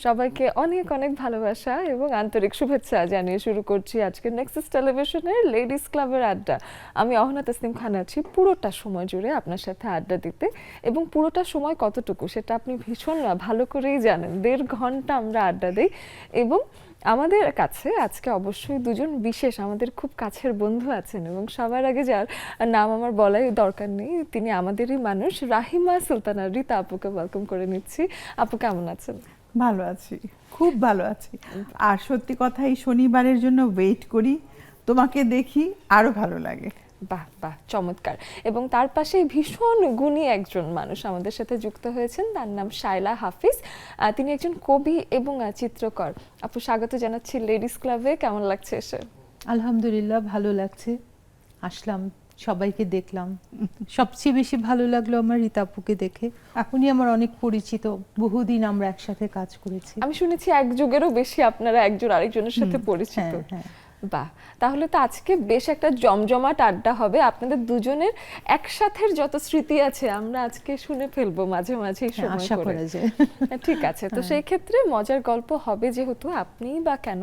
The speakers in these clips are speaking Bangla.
সবাইকে অনেক অনেক ভালোবাসা এবং আন্তরিক শুভেচ্ছা জানিয়ে শুরু করছি আজকের নেক্সাস টেলিভিশনের লেডিস ক্লাবের আড্ডা। আমি অহনা তাসনিম খান আছি পুরোটা সময় জুড়ে আপনার সাথে আড্ডা দিতে, এবং পুরোটা সময় কতটুকু সেটা আপনি ভীষণ ভালো করেই জানেন। 1.5 ঘন্টা আমরা আড্ডা দিই, এবং আমাদের কাছে আজকে অবশ্যই দুজন বিশেষ আমাদের খুব কাছের বন্ধু আছেন, এবং সবার আগে যার নাম আমার বলাই দরকার নেই, তিনি আমাদেরই মানুষ। রাহিমা সুলতানা রিতা আপুকে ওয়েলকাম করে নিচ্ছি। আপু কেমন আছেন? ভালো আছি, খুব ভালো আছি। আর সত্যি কথা, এই শনিবারের জন্য ওয়েট করি, তোমাকে দেখি আরো ভালো লাগে। বাহ বাহ, চমৎকার। এবং তার পাশে ভীষণ গুণী একজন মানুষ আমাদের সাথে যুক্ত হয়েছেন, তার নাম শায়লা হাফিজ। তিনি একজন কবি এবং চিত্রকর। আপু স্বাগত জানাচ্ছি লেডিস ক্লাবে, কেমন লাগছে এসে? আলহামদুলিল্লাহ, ভালো লাগছে। আসলাম, সবাইকে দেখলাম। সবচেয়ে বেশি ভালো লাগলো আমার রীতা আপুকে দেখে। উনি আমার অনেক পরিচিত, বহুদিন আমরা একসাথে কাজ করেছি। আমি শুনেছি এক যুগেরও বেশি আপনারা একজন আরেকজনের সাথে পরিচিত। হ্যাঁ। বাহ, তাহলে তো আজকে বেশ একটা জমজমাট আড্ডা হবে। আপনাদের দুজনের একসাথের যত স্মৃতি আছে আমরা আজকে শুনে ফেলবো মাঝে মাঝে সময় আশা করে। করা যায়। ঠিক আছে, তো সেই ক্ষেত্রে মজার গল্প হবে, যেহেতু আপনি বা কেন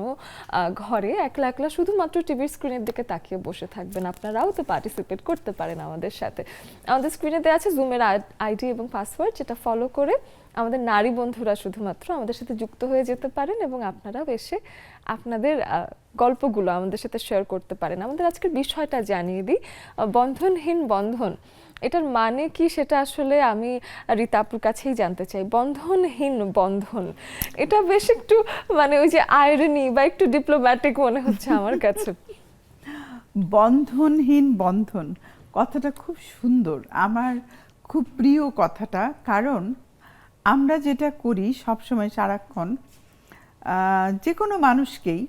ঘরে একলা একলা শুধুমাত্র টিভির স্ক্রিনের দিকে তাকিয়ে বসে থাকবেন, আপনারাও তো পার্টিসিপেট করতে পারেন আমাদের সাথে। আমাদের স্ক্রিনে দেওয়া আছে জুমের আইডি এবং পাসওয়ার্ড, যেটা ফলো করে আমাদের নারী বন্ধুরা শুধুমাত্র আমাদের সাথে যুক্ত হয়ে যেতে পারেন, এবং আপনারাও এসে আপনাদের গল্পগুলো আমাদের সাথে শেয়ার করতে পারেন। আমাদের আজকের বিষয়টা জানিয়ে দিই, বন্ধনহীন বন্ধন, এটার মানে কি সেটা আসলে আমি রীতা আপুর কাছেই জানতে চাই। বন্ধনহীন বন্ধন, এটা বেশ একটু মানে ওই যে আয়রনি বা একটু ডিপ্লোম্যাটিক মনে হচ্ছে আমার কাছে। বন্ধনহীন বন্ধন কথাটা খুব সুন্দর, আমার খুব প্রিয় কথাটা। কারণ আমরা যেটা করি সবসময় সারাক্ষণ, যে কোনো মানুষকেই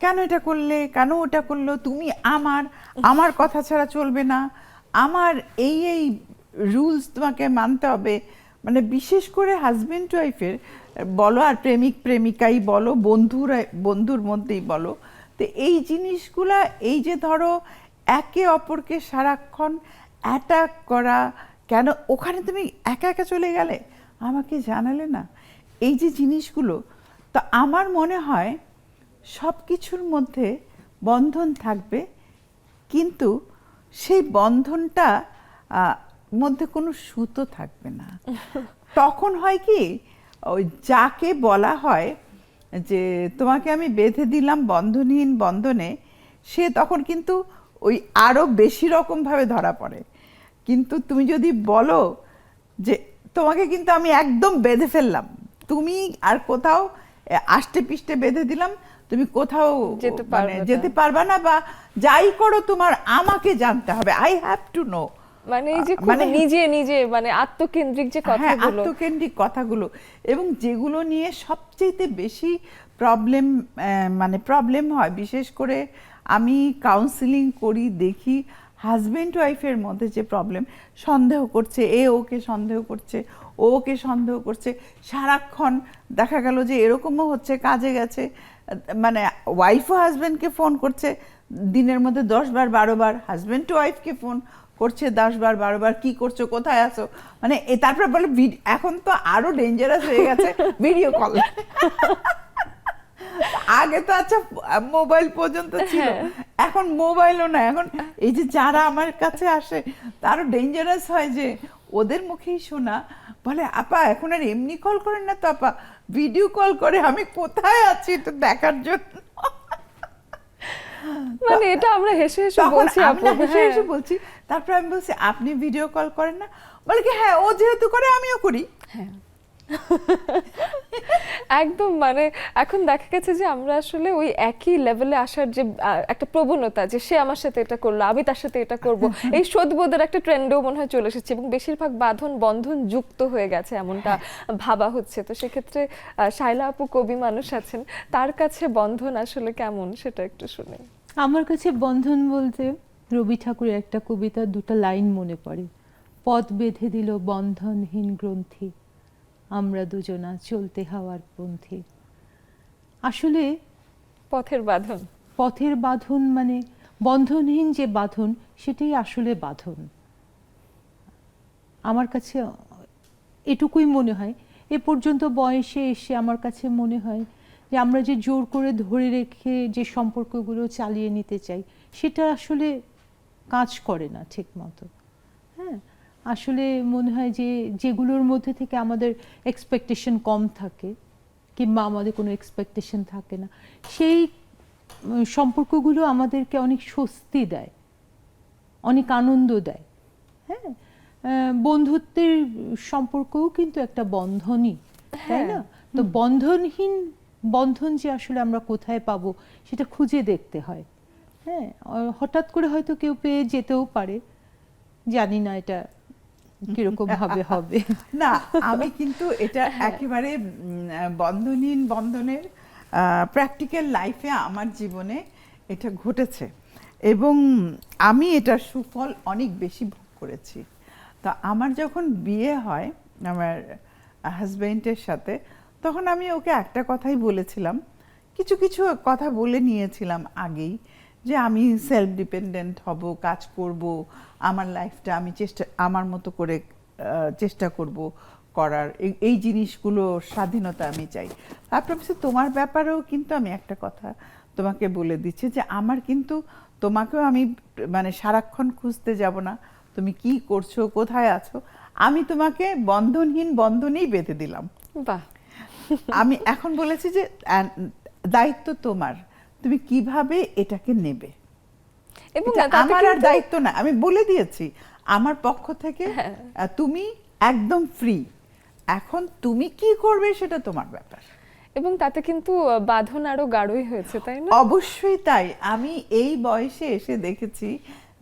কেন এটা করলে, কেন ওটা করলো, তুমি আমার কথা ছাড়া চলবে না, আমার এই রুলস তোমাকে মানতে হবে। মানে বিশেষ করে হাজবেন্ড ওয়াইফের বলো, আর প্রেমিক প্রেমিকাই বলো, বন্ধুর মধ্যেই বলো, তো এই জিনিসগুলা, এই যে ধরো একে অপরকে সারাক্ষণ অ্যাটাক করা, কেন ওখানে তুমি একা একা চলে গেলে, আমাকে জানালে না, এই যে জিনিসগুলো, তো আমার মনে হয় সব কিছুর মধ্যে বন্ধন থাকবে, কিন্তু সেই বন্ধনটা মধ্যে কোনো সুতো থাকবে না। তখন হয় কি, ওই যাকে বলা হয় যে তোমাকে আমি বেঁধে দিলাম বন্ধনহীন বন্ধনে, সে তখন কিন্তু ওই আরো বেশি রকমভাবে ধরা পড়ে। কিন্তু তুমি যদি বলো যে তোমাকে কিন্তু আমি একদম বেঁধে ফেললাম, তুমি আর কোথাও আষ্টে পিষ্টে বেঁধে দিলাম, তুমি কোথাও যেতে পারবা না, বা যাই করো তোমার আমাকে জানতে হবে, আই হ্যাভ টু নো। মানে এই যে নিজে নিজে মানে আত্মকেন্দ্রিক যে কথাগুলো, আত্মকেন্দ্রিক কথাগুলো, এবং যেগুলো নিয়ে সবচেয়ে বেশি প্রবলেম হয়, বিশেষ করে আমি কাউন্সিলিং করি, দেখি হাজবেন্ড ওয়াইফের মধ্যে যে প্রবলেম, সন্দেহ করছে, ওকে সন্দেহ করছে, ওকে সন্দেহ করছে, সারাক্ষণ দেখা গেল যে এরকমও হচ্ছে, কাজে গেছে, মানে ওয়াইফও হাজবেন্ডকে ফোন করছে দিনের মধ্যে 10 বার 12 বার, হাজবেন্ড টু ওয়াইফকে ফোন করছে 10 বার 12 বার, কি করছো, কোথায় আছো, মানে তারপর বলে এখন তো আরো ডেঞ্জারাস হয়ে গেছে ভিডিও কল। আগে তো আচ্ছা মোবাইল পর্যন্ত ছিল, এখন মোবাইলও না, এখন এই যে যারা আমার কাছে আসে তারও ডেঞ্জারাস হয়, যে ওদের মুখেই শোনা, বলে আপা এখন আর এমনি কল করেন না তো আপা, ভিডিও কল করে আমি কোথায় আছি এটা দেখার জন্য। মানে এটা আমরা হেসে হেসে বলছি, আমরা হেসে হেসে বলছি, তারপর আমি বলছি আপনি ভিডিও কল করেন না, বলে কি হ্যাঁ ও যেহেতু করে আমিও করি। হ্যাঁ একদম, মানে এখন দেখা গেছে যে আমরা আসলে ওই একই লেভেলে আসার যে একটা প্রবণতা, যে সে আমার সাথে এটা করলো আমি তার সাথে এটা করব, এই শোধবোধের একটা ট্রেন্ডও মনে হয় চলে এসেছে, এবং বেশিরভাগ বন্ধন যুক্ত হয়ে গেছে এমনটা ভাবা হচ্ছে। তো সেক্ষেত্রে শায়লা আপু কবি মানুষ আছেন, তার কাছে বন্ধন আসলে কেমন সেটা একটু শুনে। আমার কাছে বন্ধন বলতে রবি ঠাকুরের একটা কবিতা, 2টা লাইন মনে পড়ে। পথ বেঁধে দিল বন্ধনহীন গ্রন্থি, আমরা দুজনা চলতে হওয়ার পন্থী। আসলে পথের বাঁধন মানে বন্ধনহীন যে বাঁধন, সেটাই আসলে বাঁধন। আমার কাছে এটুকুই মনে হয়। এ পর্যন্ত বয়সে এসে আমার কাছে মনে হয় যে আমরা যে জোর করে ধরে রেখে যে সম্পর্কগুলো চালিয়ে নিতে চাই সেটা আসলে কাজ করে না ঠিক মতো। হ্যাঁ, আসলে মনে হয় যে যেগুলোর মধ্যে থেকে আমাদের এক্সপেকটেশন কম থাকে কিংবা আমাদের কোনো এক্সপেকটেশন থাকে না, সেই সম্পর্কগুলো আমাদেরকে অনেক স্বস্তি দেয়, অনেক আনন্দ দেয়। হ্যাঁ, বন্ধুত্বের সম্পর্কও কিন্তু একটা বন্ধনই, তাই না? তো বন্ধনহীন বন্ধন যে আসলে আমরা কোথায় পাবো সেটা খুঁজে দেখতে হয়। হ্যাঁ, হঠাৎ করে হয়তো কেউ পেয়ে যেতেও পারে, জানি না এটা কিরকম ভাবে হবে। না, আমি কিন্তু এটা একেবারে বন্ধনহীন বন্ধনের প্র্যাকটিক্যাল লাইফে আমার জীবনে এটা ঘটেছে এবং আমি এটার সুফল অনেক বেশি ভোগ করেছি। তা আমার যখন বিয়ে হয় আমার হাজবেন্ডের সাথে, তখন আমি ওকে একটা কথাই বলেছিলাম, কিছু কিছু কথা বলে নিয়েছিলাম আগেই, যে আমি সেলফ ডিপেন্ডেন্ট হব, কাজ করব, আমার লাইফটা আমি আমার মতো করে চেষ্টা করব করার, এই জিনিসগুলো স্বাধীনতা আমি চাই। তারপর তোমার ব্যাপারেও কিন্তু আমি একটা কথা তোমাকে বলে দিচ্ছি, যে আমার কিন্তু তোমাকেও আমি মানে সারাক্ষণ খুঁজতে যাব না, তুমি কি করছো, কোথায় আছো, আমি তোমাকে বন্ধনহীন বন্ধনেই বেঁধে দিলাম। বাহ, আমি এখন বলেছি যে দায়িত্ব তোমার, তুমি কিভাবে এটাকে নেবে, এবং এটা তাতে আমার আর কিন্তু- দায়িত্ব না। আমি বলে দিয়েছি আমার পক্ষ থেকে তুমি একদম ফ্রি, এখন তুমি কি করবে সেটা তোমার ব্যাপার। এবং তাতে কিন্তু বাঁধন আরো গাঢ়ই হয়েছে, তাই না? অবশ্যই তাই। আমি এই বয়সে এসে দেখেছি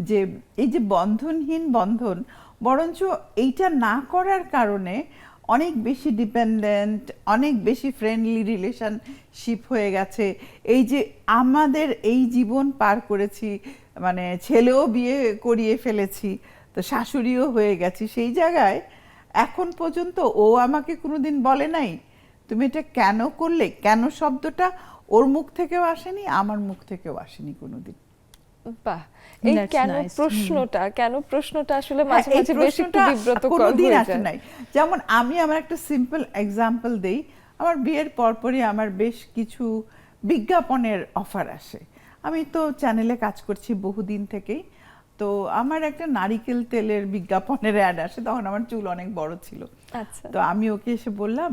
যে এই যে বন্ধনহীন বন্ধন, বরঞ্চ এইটা না করার কারণে অনেক বেশি ডিপেন্ডেন্ট, অনেক বেশি ফ্রেন্ডলি রিলেশনশিপ হয়ে গেছে। এই যে আমাদের এই জীবন পার করেছি, মানে ছেলেও বিয়ে করিয়ে ফেলেছি, তো শাশুড়িও হয়ে গেছি, সেই জায়গায় এখন পর্যন্ত ও আমাকে কোনোদিন বলে নাই তুমি এটা কেন করলে, কেন শব্দটা ওর মুখ থেকেও আসেনি, আমার মুখ থেকেও আসেনি কোনোদিন। বাহ, এই That's কেন nice. প্রশ্নটা আসলে হ্যাঁ, মাঝে এই মাঝে বেশ একটু প্রশ্নটা বিব্রতকর কোনোদিন হয়ে আসে যায়। নাই। যেমন আমি আমার একটা সিম্পল এক্সাম্পল দেই, আমার বিয়ের পরপরই আমার বেশ কিছু বিজ্ঞাপনের অফার আসে। আমি তো চ্যানেলে কাজ করছি বহুদিন থেকেই, তো আমার একটা নারিকেল তেলের বিজ্ঞাপনের অ্যাড আসে, তখন আমার চুল অনেক বড় ছিল। আচ্ছা, তো আমি ওকে এসে বললাম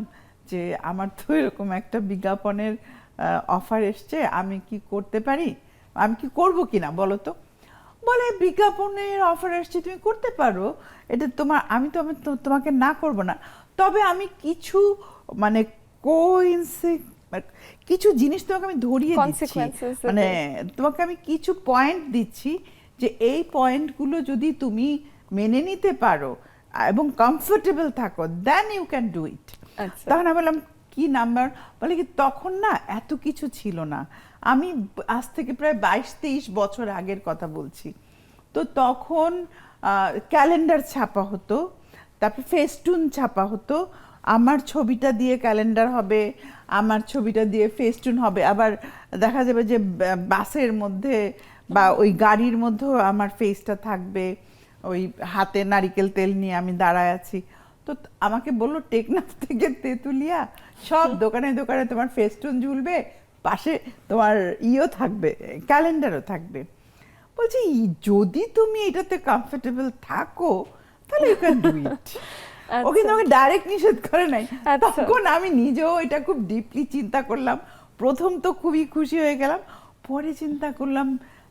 যে আমার তো এরকম একটা বিজ্ঞাপনের অফার এসছে, আমি কি করতে পারি, আমি কি করব কিনা বলো তো। বলে বিজ্ঞাপনের অফার আসছে, তুমি করতে পারো, এটা তোমার, আমি তোমাকে না করব না, তবে আমি কিছু মানে কিছু জিনিস তোমাকে আমি ধরিয়ে দিচ্ছি, Consequences মানে এতে। তোমাকে আমি কিছু পয়েন্ট দিচ্ছি, যে এই পয়েন্টগুলো যদি তুমি মেনে নিতে পারো এবং কমফোর্টেবল থাকো, then you can do it. আচ্ছা, তখন আমি বললাম কি নাম্বার, বলে কি তখন না এত কিছু ছিল না, আমি আজ থেকে প্রায় 22-23 বছর আগের কথা বলছি। তো তখন ক্যালেন্ডার ছাপা হতো, তারপর ফেস্টুন ছাপা হতো, আমার ছবিটা দিয়ে ক্যালেন্ডার হবে, আমার ছবিটা দিয়ে ফেস্টুন হবে, আবার দেখা যাবে যে বাসের মধ্যে বা ওই গাড়ির মধ্যেও আমার ফেসটা থাকবে, ওই হাতে নারিকেল তেল নিয়ে আমি দাঁড়ায় আছি। তো আমাকে বললো টেকনাফ থেকে তেঁতুলিয়া সব দোকানে দোকানে তোমার ফেস্টুন ঝুলবে, পাশে তোমার ইও থাকবে, ক্যালেন্ডারও থাকবে। বলছি যদি তুমি এটাতে কমফোর্টেবল থাকো তাহলে ইউ ক্যান ডু ইট। ও কিন্তু আমাকে ডাইরেক্ট নিষেধ করে নাই। আচ্ছা। তখন আমি নিজেও এটা খুব ডিপলি চিন্তা করলাম, প্রথম তো খুবই খুশি হয়ে গেলাম, পরে চিন্তা করলাম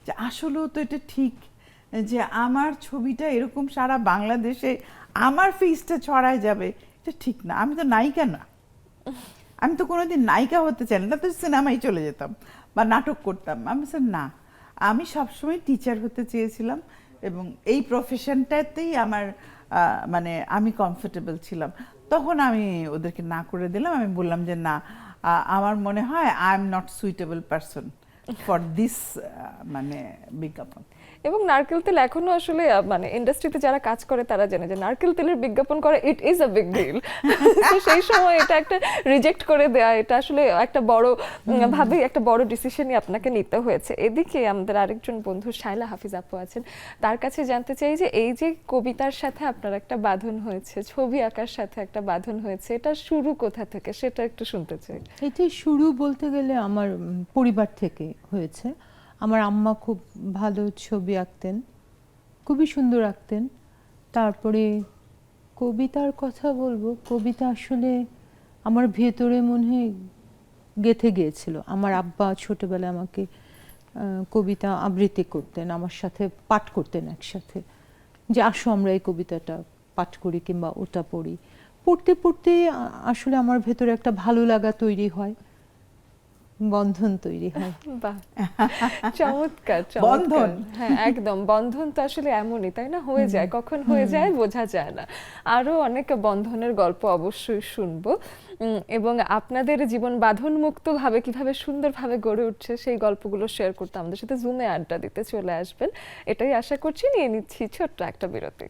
যে আসলেও তো এটা ঠিক, যে আমার ছবিটা এরকম সারা বাংলাদেশে আমার ফেসটা ছড়ায় যাবে, এটা ঠিক না। আমি তো নায়িকা না, আমি তো কোনোদিন নায়িকা হতে চাই না, তো সিনেমায় চলে যেতাম বা নাটক করতাম। আমি স্যার না, আমি সবসময় টিচার হতে চেয়েছিলাম এবং এই প্রফেশনটাতেই আমার মানে আমি কমফোর্টেবল ছিলাম। তখন আমি ওদেরকে না করে দিলাম, আমি বললাম যে না, আমার মনে হয় I am not suitable person for this মানে বিজ্ঞাপন। এবং নারকেল তেল এখনো আসলে মানে ইন্ডাস্ট্রিতে যারা কাজ করে তারা জানে যে নারকেল তেলের বিজ্ঞাপন করা it is a big deal. তো সেই সময় এটা একটা রিজেক্ট করে দেয়া, এটা আসলে একটা বড় ভাবে একটা বড় ডিসিশনই আপনাকে নিতে হয়েছে। এদিকে আমাদের আরেকজন বন্ধু শায়লা হাফিজ আপু আছেন, তার কাছে জানতে চাই যে এই যে কবিতার সাথে আপনার একটা বাঁধন হয়েছে, ছবি আঁকার সাথে একটা বাঁধন হয়েছে, এটা শুরু কোথা থেকে সেটা একটু শুনতে চাই। এটি শুরু বলতে গেলে আমার পরিবার থেকে হয়েছে। আমার আম্মা খুব ভালো ছবি আঁকতেন, খুবই সুন্দর আঁকতেন। তারপরে কবিতার কথা বলবো, কবিতা আসলে আমার ভেতরে মনে হয় গেঁথে গিয়েছিল। আমার আব্বা ছোটবেলায় আমাকে কবিতা আবৃত্তি করতেন, আমার সাথে পাঠ করতেন একসাথে, যে আসো আমরা এই কবিতাটা পাঠ করি কিংবা ওটা পড়ি। পড়তে পড়তে আসলে আমার ভেতরে একটা ভালো লাগা তৈরি হয়, বন্ধন তৈরি হয়। বাহ, চমৎকার বন্ধন। হ্যাঁ একদম, বন্ধন তো আসলে এমনই, তাই না? হয়ে যায়, কখন হয়ে যায় বোঝা যায় না। আরো অনেক বন্ধনের গল্প অবশ্যই শুনবো, এবং আপনাদের জীবন বাঁধন মুক্ত ভাবে কিভাবে সুন্দরভাবে গড়ে উঠছে সেই গল্পগুলো শেয়ার করতে আমাদের সাথে জুমে আড্ডা দিতে চলে আসবেন, এটাই আশা করছি। নিয়ে নিচ্ছি ছোট্ট একটা বিরতি।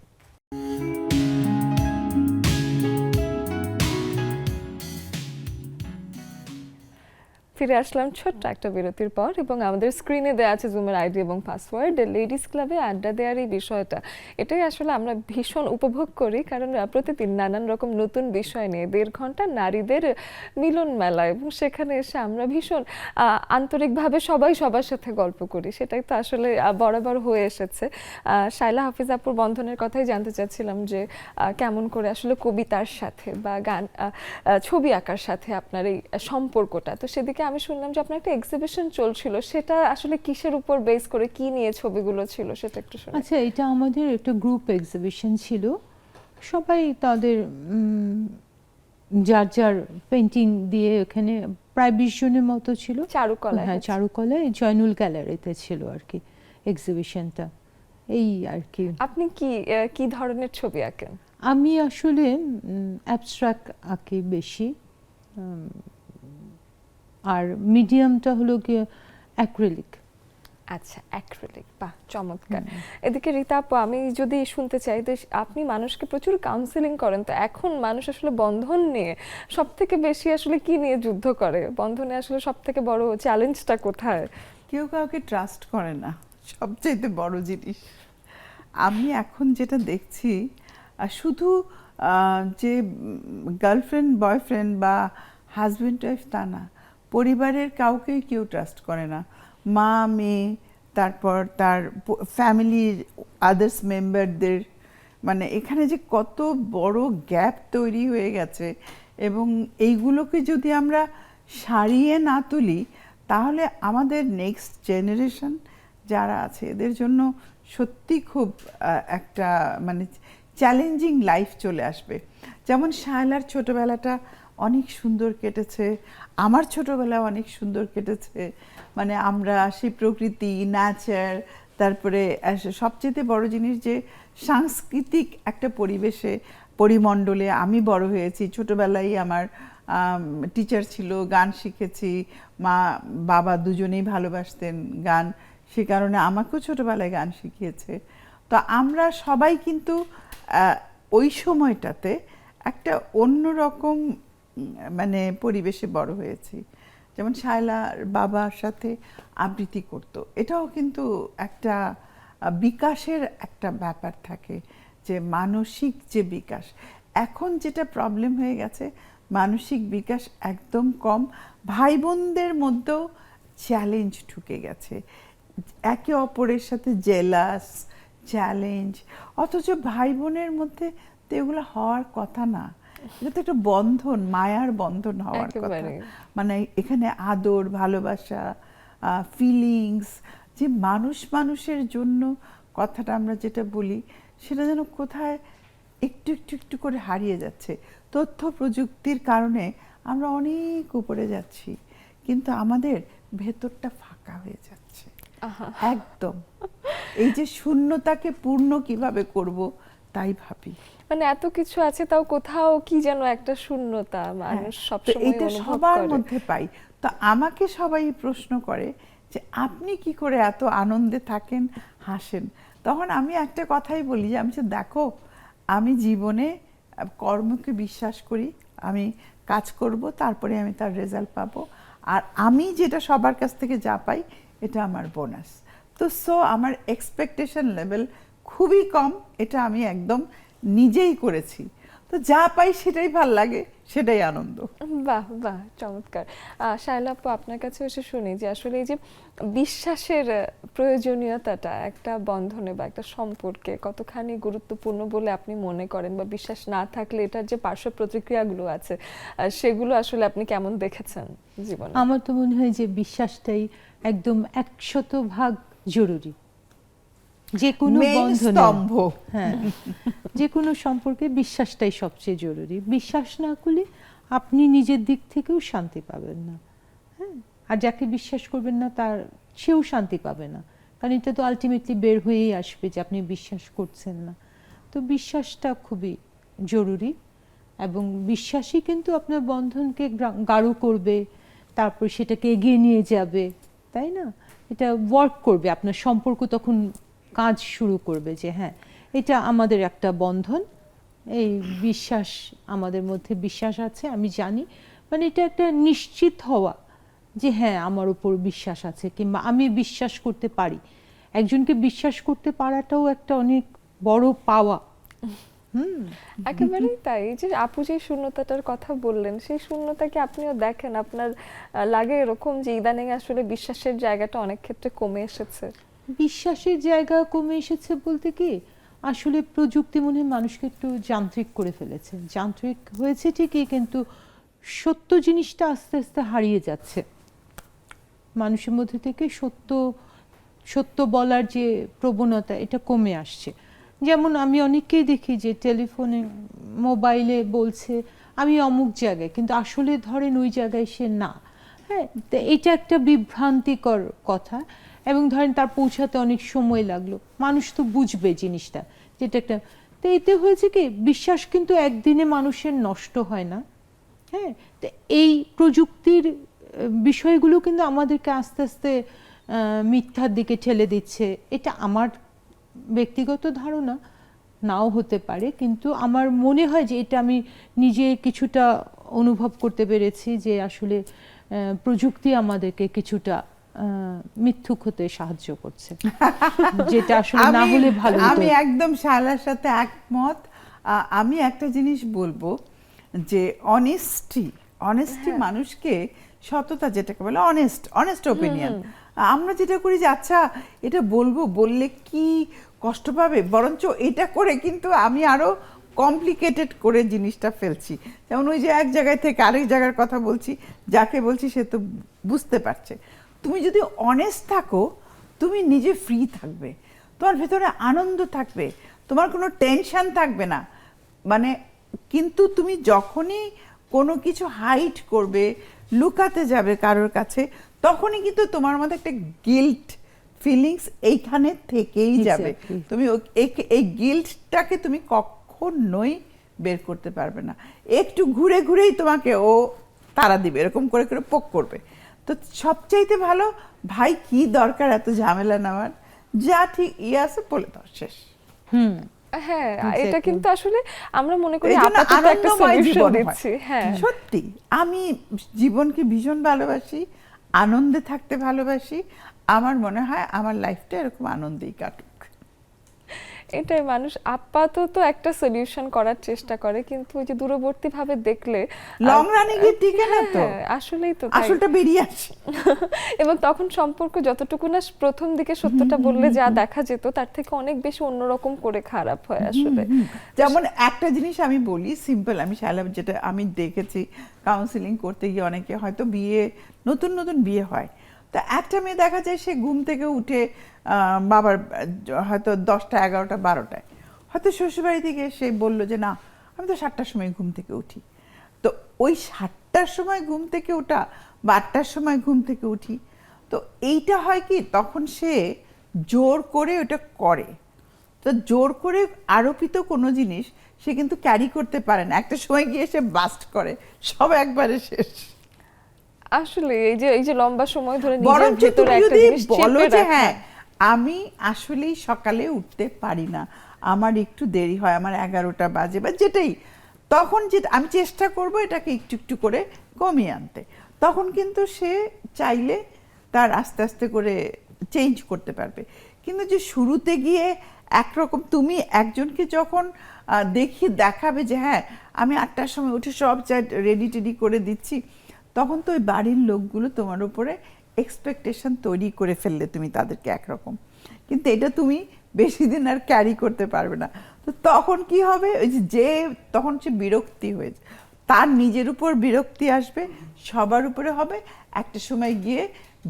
ফিরে আসলাম ছোট্ট একটা বিরতির পর, এবং আমাদের স্ক্রিনে দেওয়া আছে জুমের আইডি এবং পাসওয়ার্ড। লেডিস ক্লাবে আড্ডা দেওয়ার এই বিষয়টা, এটাই আসলে আমরা ভীষণ উপভোগ করি, কারণ প্রতিদিন নানান রকম নতুন বিষয় নিয়ে 1.5 ঘন্টা নারীদের মিলন মেলা, এবং সেখানে এসে আমরা ভীষণ আন্তরিকভাবে সবাই সবার সাথে গল্প করি, সেটাই তো আসলে বরাবর হয়ে এসেছে। শায়লা হাফিজ আপুর বন্ধনের কথাই জানতে চাচ্ছিলাম যে কেমন করে আসলে কবিতার সাথে বা গান ছবি আঁকার সাথে আপনার এই সম্পর্কটা। তো সেদিকে আমি শুনলাম যে আপনার একটা এক্সিবিশন চলছিল, সেটা আসলে কিসের উপর বেস করে, কি নিয়ে ছবিগুলো ছিল সেটা একটু শুনি। আচ্ছা, এটা আমাদের একটা গ্রুপ এক্সিবিশন ছিল, সবাই তাদের যার যার পেন্টিং দিয়ে এখানে প্রায় 20 জনের মতো ছিল। চারুকলা, হ্যাঁ, চারুকলায় জয়নুল গ্যালারিতে ছিল আর কি এক্সিবিশনটা, এই আর কি। আপনি কি কি ধরনের ছবি আঁকেন? আমি আসলে অ্যাবস্ট্রাক্ট আঁকি বেশি, আর মিডিয়ামটা হলো কি অ্যাক্রিলিক। আচ্ছা, অ্যাক্রিলিক, বাহ চমৎকার। এদিকে রীতা আপু, আমি যদি শুনতে চাই যে আপনি মানুষকে প্রচুর কাউন্সিলিং করেন, তো এখন মানুষ আসলে বন্ধন নিয়ে সব থেকে বেশি আসলে কি নিয়ে যুদ্ধ করে? বন্ধনে আসলে সব থেকে বড় চ্যালেঞ্জটা কোথায়? কেউ কাউকে ট্রাস্ট করে না, সবচেয়ে বড় জিনিস। আমি এখন যেটা দেখছি, শুধু যে গার্লফ্রেন্ড বয়ফ্রেন্ড বা হাজব্যান্ড ওয়াইফ তা না, পরিবারের কাউকেই কেউ ট্রাস্ট করে না। মা মেয়ে, তারপর তার ফ্যামিলির আদার্স মেম্বারদের, মানে এখানে যে কত বড় গ্যাপ তৈরি হয়ে গেছে, এবং এইগুলোকে যদি আমরা সারিয়ে না তুলি তাহলে আমাদের নেক্সট জেনারেশন যারা আছে এদের জন্য সত্যি খুব একটা মানে চ্যালেঞ্জিং লাইফ চলে আসবে। যেমন শায়লার ছোটবেলাটা অনেক সুন্দর কেটেছে, আমার ছোটবেলা অনেক সুন্দর কেটেছে। মানে আমরা সেই প্রকৃতি, ন্যাচার, তারপরে সবচেয়ে বড় জিনিস যে সাংস্কৃতিক একটা পরিবেশে, পরিমণ্ডলে আমি বড় হয়েছি। ছোটবেলায় আমার টিচার ছিল, গান শিখেছি, মা বাবা দুজনেই ভালোবাসতেন গান, সে কারণে আমাকেও ছোটবেলায় গান শিখিয়েছে। তো আমরা সবাই কিন্তু ওই সময়টাতে একটা অন্যরকম মানে পরিবেশে বড় হয়েছি। যেমন শায়লার বাবার সাথে আবৃত্তি করতো, এটাও কিন্তু একটা বিকাশের একটা ব্যাপার থাকে, যে মানসিক যে বিকাশ। এখন যেটা প্রবলেম হয়ে গেছে, মানসিক বিকাশ একদম কম, ভাই বোনদের মধ্যেও চ্যালেঞ্জ ঢুকে গেছে, একে অপরের সাথে জেলাস, চ্যালেঞ্জ। অথচ ভাই বোনের মধ্যে তো এগুলো হওয়ার কথা না, এটা তো একটা বন্ধন, মায়ার বন্ধন হওয়ার কথা। মানে এখানে আদর, ভালোবাসা, ফিলিংস, যে মানুষ মানুষের জন্য কথাটা আমরা যেটা বলি, সেটা যেন কোথায় একটু একটু একটু করে হারিয়ে যাচ্ছে। তথ্য প্রযুক্তির কারণে আমরা অনেক উপরে যাচ্ছি, কিন্তু আমাদের ভেতরটা ফাঁকা হয়ে যাচ্ছে একদম। এই যে শূন্যতাকে পূর্ণ কিভাবে করব তাই ভাবি। মানে এত কিছু আছে, তাও কোথাও কি যেন একটা শূন্যতা মানুষ সবসময় এটা অনুভব সবার করে। মধ্যে পাই, তো আমাকে সবাই প্রশ্ন করে যে আপনি কি করে এত আনন্দে থাকেন, হাসেন। তখন আমি একটা কথাই বলি যে আমি যে দেখো, আমি জীবনে কর্মকে বিশ্বাস করি, আমি কাজ করব, তারপরে আমি তার রেজাল্ট পাবো, আর আমি যেটা সবার কাছ থেকে যা পাই এটা আমার বোনাস। তো আমার এক্সপেকটেশন লেভেল খুবই কম, এটা আমি একদম নিজেই করেছি। তো যা পাই সেটাই ভাল লাগে, সেটাই আনন্দ। বাহ বাহ, চমৎকার। শায়লা আপু, আপনার কাছে এসে শুনি যে আসলে এই যে বিশ্বাসের প্রয়োজনীয়তাটা একটা বন্ধনে বা একটা সম্পর্কে কতখানি গুরুত্বপূর্ণ বলে আপনি মনে করেন, বা বিশ্বাস না থাকলে এটার যে পার্শ্ব প্রতিক্রিয়াগুলো আছে সেগুলো আসলে আপনি কেমন দেখেছেন জীবনে? আমার তো মনে হয় যে বিশ্বাসটাই একদম 100% জরুরি যে কোনো Main বন্ধনে। স্তম্ভ। হ্যাঁ, যে কোনো সম্পর্কে বিশ্বাসটাই সবচেয়ে জরুরি। বিশ্বাস না করলে আপনি নিজের দিক থেকেও শান্তি পাবেন না। হ্যাঁ, আর যাকে বিশ্বাস করবেন না তার সেও শান্তি পাবে না, কারণ এটা তো আলটিমেটলি বের হয়েই আসবে যে আপনি বিশ্বাস করছেন না। তো বিশ্বাসটা খুবই জরুরি, এবং বিশ্বাসই কিন্তু আপনার বন্ধনকে গাঢ় করবে, তারপর সেটাকে এগিয়ে নিয়ে যাবে, তাই না? এটা ওয়ার্ক করবে, আপনার সম্পর্ক তখন কাজ শুরু করবে যে হ্যাঁ, এটা আমাদের একটা বন্ধন, এই বিশ্বাস, আমাদের মধ্যে বিশ্বাস আছে, আমি জানি, মানে এটা একটা নিশ্চিত হওয়া যে হ্যাঁ আমার উপর বিশ্বাস আছে, কিংবা আমি বিশ্বাস করতে পারি। একজনকে বিশ্বাস করতে পারাটাও একটা অনেক বড় পাওয়া। একেবারেই তাই। এই যে আপু যে শূন্যতাটার কথা বললেন, সেই শূন্যতাকে আপনিও দেখেন? আপনার লাগে এরকম যে ইদানিং আসলে বিশ্বাসের জায়গাটা অনেক ক্ষেত্রে কমে এসেছে? বিশ্বাসের জায়গা কমে এসেছে বলতে কি, আসলে প্রযুক্তি মনে হয় মানুষকে একটু যান্ত্রিক করে ফেলেছে। যান্ত্রিক হয়েছে ঠিকই, কিন্তু সত্য জিনিসটা আস্তে আস্তে হারিয়ে যাচ্ছে মানুষের মধ্যে থেকে। সত্য বলার যে প্রবণতা, এটা কমে আসছে। যেমন আমি অনেককেই দেখি যে টেলিফোনে, মোবাইলে বলছে আমি অমুক জায়গায়, কিন্তু আসলে ধরেন ওই জায়গায় সে না। হ্যাঁ, তো এটা একটা বিভ্রান্তিকর কথা, এবং ধরেন তার পৌঁছাতে অনেক সময় লাগলো। মানুষ তো বুঝবে জিনিসটা, যেটা একটা। তো এতে হয়েছে কি, বিশ্বাস কিন্তু একদিনে মানুষের নষ্ট হয় না। হ্যাঁ, তো এই প্রযুক্তির বিষয়গুলো কিন্তু আমাদেরকে আস্তে আস্তে মিথ্যার দিকে ঠেলে দিচ্ছে। এটা আমার ব্যক্তিগত ধারণা, নাও হতে পারে, কিন্তু আমার মনে হয় যে এটা আমি নিজে কিছুটা অনুভব করতে পেরেছি যে আসলে প্রযুক্তি আমাদেরকে কিছুটা মিথ্যুক হতে সাহায্য করছে, যেটা আসলে না হলে ভালো হতো। আমি একদম শায়লার সাথে একমত। আমি একটা জিনিস বলবো যে অনেস্টি মানুষকে, সততা যেটাকে বলে অনেস্ট ওপিনিয়ন। আমরা যেটা করি যে আচ্ছা এটা বলবো, বললে কি কষ্ট পাবে, বরঞ্চ এটা করে কিন্তু আমি আরো কমপ্লিকেটেড করে জিনিসটা ফেলছি। যেমন ওই যে এক জায়গায় থেকে আরেক জায়গার কথা বলছি, যাকে বলছি সে তো বুঝতে পারছে। তুমি যদি অনেস্ট থাকো, তুমি নিজে ফ্রি থাকবে, তোমার ভেতরে আনন্দ থাকবে, তোমার কোনো টেনশন থাকবে না। মানে কিন্তু তুমি যখনই কোনো কিছু হাইড করবে, লুকাতে যাবে কারোর কাছে, তখনই কিন্তু তোমার মধ্যে একটা গিল্ট ফিলিংস এইখানে থেকেই যাবে। Exactly. তুমি এই গিল্টটাকে তুমি কখনোই বের করতে পারবে না। একটু ঘুরে ঘুরেই তোমাকে ও তাড়া দিবে, এরকম করে করে পোক করবে। তো সবচাইতে ভালো, ভাই কি দরকার এত ঝামেলা নেওয়ার, যা ঠিক আছে বলে দাও, শেষ। হ্যাঁ, এটা Exactly. কিন্তু আসলে আমরা মনে করি এই জন্য আপাতত একটা আনন্দময় সলিউশন জীবন হয়। দিচ্ছি। হ্যাঁ, সত্যি আমি জীবনকে ভীষণ ভালোবাসি, আনন্দে থাকতে ভালোবাসি। আমার মনে হয় আমার লাইফটা এরকম আনন্দেই কাটুক। এটাই মানুষ আপাতত একটা সলিউশন করার চেষ্টা করে, কিন্তু ওই যে দূরবর্তী ভাবে দেখলে লং রানে গিয়ে টিকে না তো, হ্যাঁ, আসলেই তো তাই। আসলটা বেরিয়ে আসে। এবং তখন সম্পর্ক যতটুকু না প্রথম দিকে সত্যটা বললে যা দেখা যেত, তার থেকে অনেক বেশি অন্যরকম করে খারাপ হয় আসলে। যেমন একটা জিনিস আমি বলি সিম্পল, আমি শায়লা যেটা আমি দেখেছি কাউন্সিলিং করতে গিয়ে, অনেকে হয়তো নতুন নতুন বিয়ে হয়, তো একটা মেয়ে দেখা যায় সে ঘুম থেকে উঠে বাবার হয়তো 10টা 11টা 12টায়, হয়তো শ্বশুরবাড়ি থেকে সে বললো যে না আমি তো 7টার সময় ঘুম থেকে উঠি। তো ওই 7টার সময় ঘুম থেকে ওঠা বা 8টার সময় ঘুম থেকে উঠি, তো এইটা হয় কি তখন সে জোর করে ওটা করে। তো জোর করে আরোপিত কোনো জিনিস সে কিন্তু ক্যারি করতে পারে না, একটা সময় গিয়ে সে বাস্ট করে, সব একবারে শেষ। আসলে এই যে লম্বা সময় ধরে নিজের বরঞ্চ ভিতরে তুমি একটা যদি জিনিস বলো চেপে যে রাখা। হ্যাঁ আমি আসলেই সকালে উঠতে পারি না, আমার একটু দেরি হয়, আমার 11টা বাজে বা যেটাই, তখন যে আমি চেষ্টা করব এটাকে একটু একটু করে কমিয়ে আনতে, তখন কিন্তু সে চাইলে তার আস্তে আস্তে করে চেঞ্জ করতে পারবে। কিন্তু যে শুরুতে গিয়ে একরকম তুমি একজনকে যখন দেখাবে যে হ্যাঁ আমি 8টার সময় উঠে সব রেডি টেডি করে দিচ্ছি, তখন তো ওই বাড়ির লোকগুলো তোমার উপরে এক্সপেকটেশন তৈরি করে ফেললে তুমি তাদেরকে একরকম, কিন্তু এটা তুমি বেশি দিন আর ক্যারি করতে পারবে না। তো তখন কি হবে, ওই যে তখন সে বিরক্তি হয়েছে, তার নিজের উপর বিরক্তি আসবে, সবার উপরে হবে, একটা সময় গিয়ে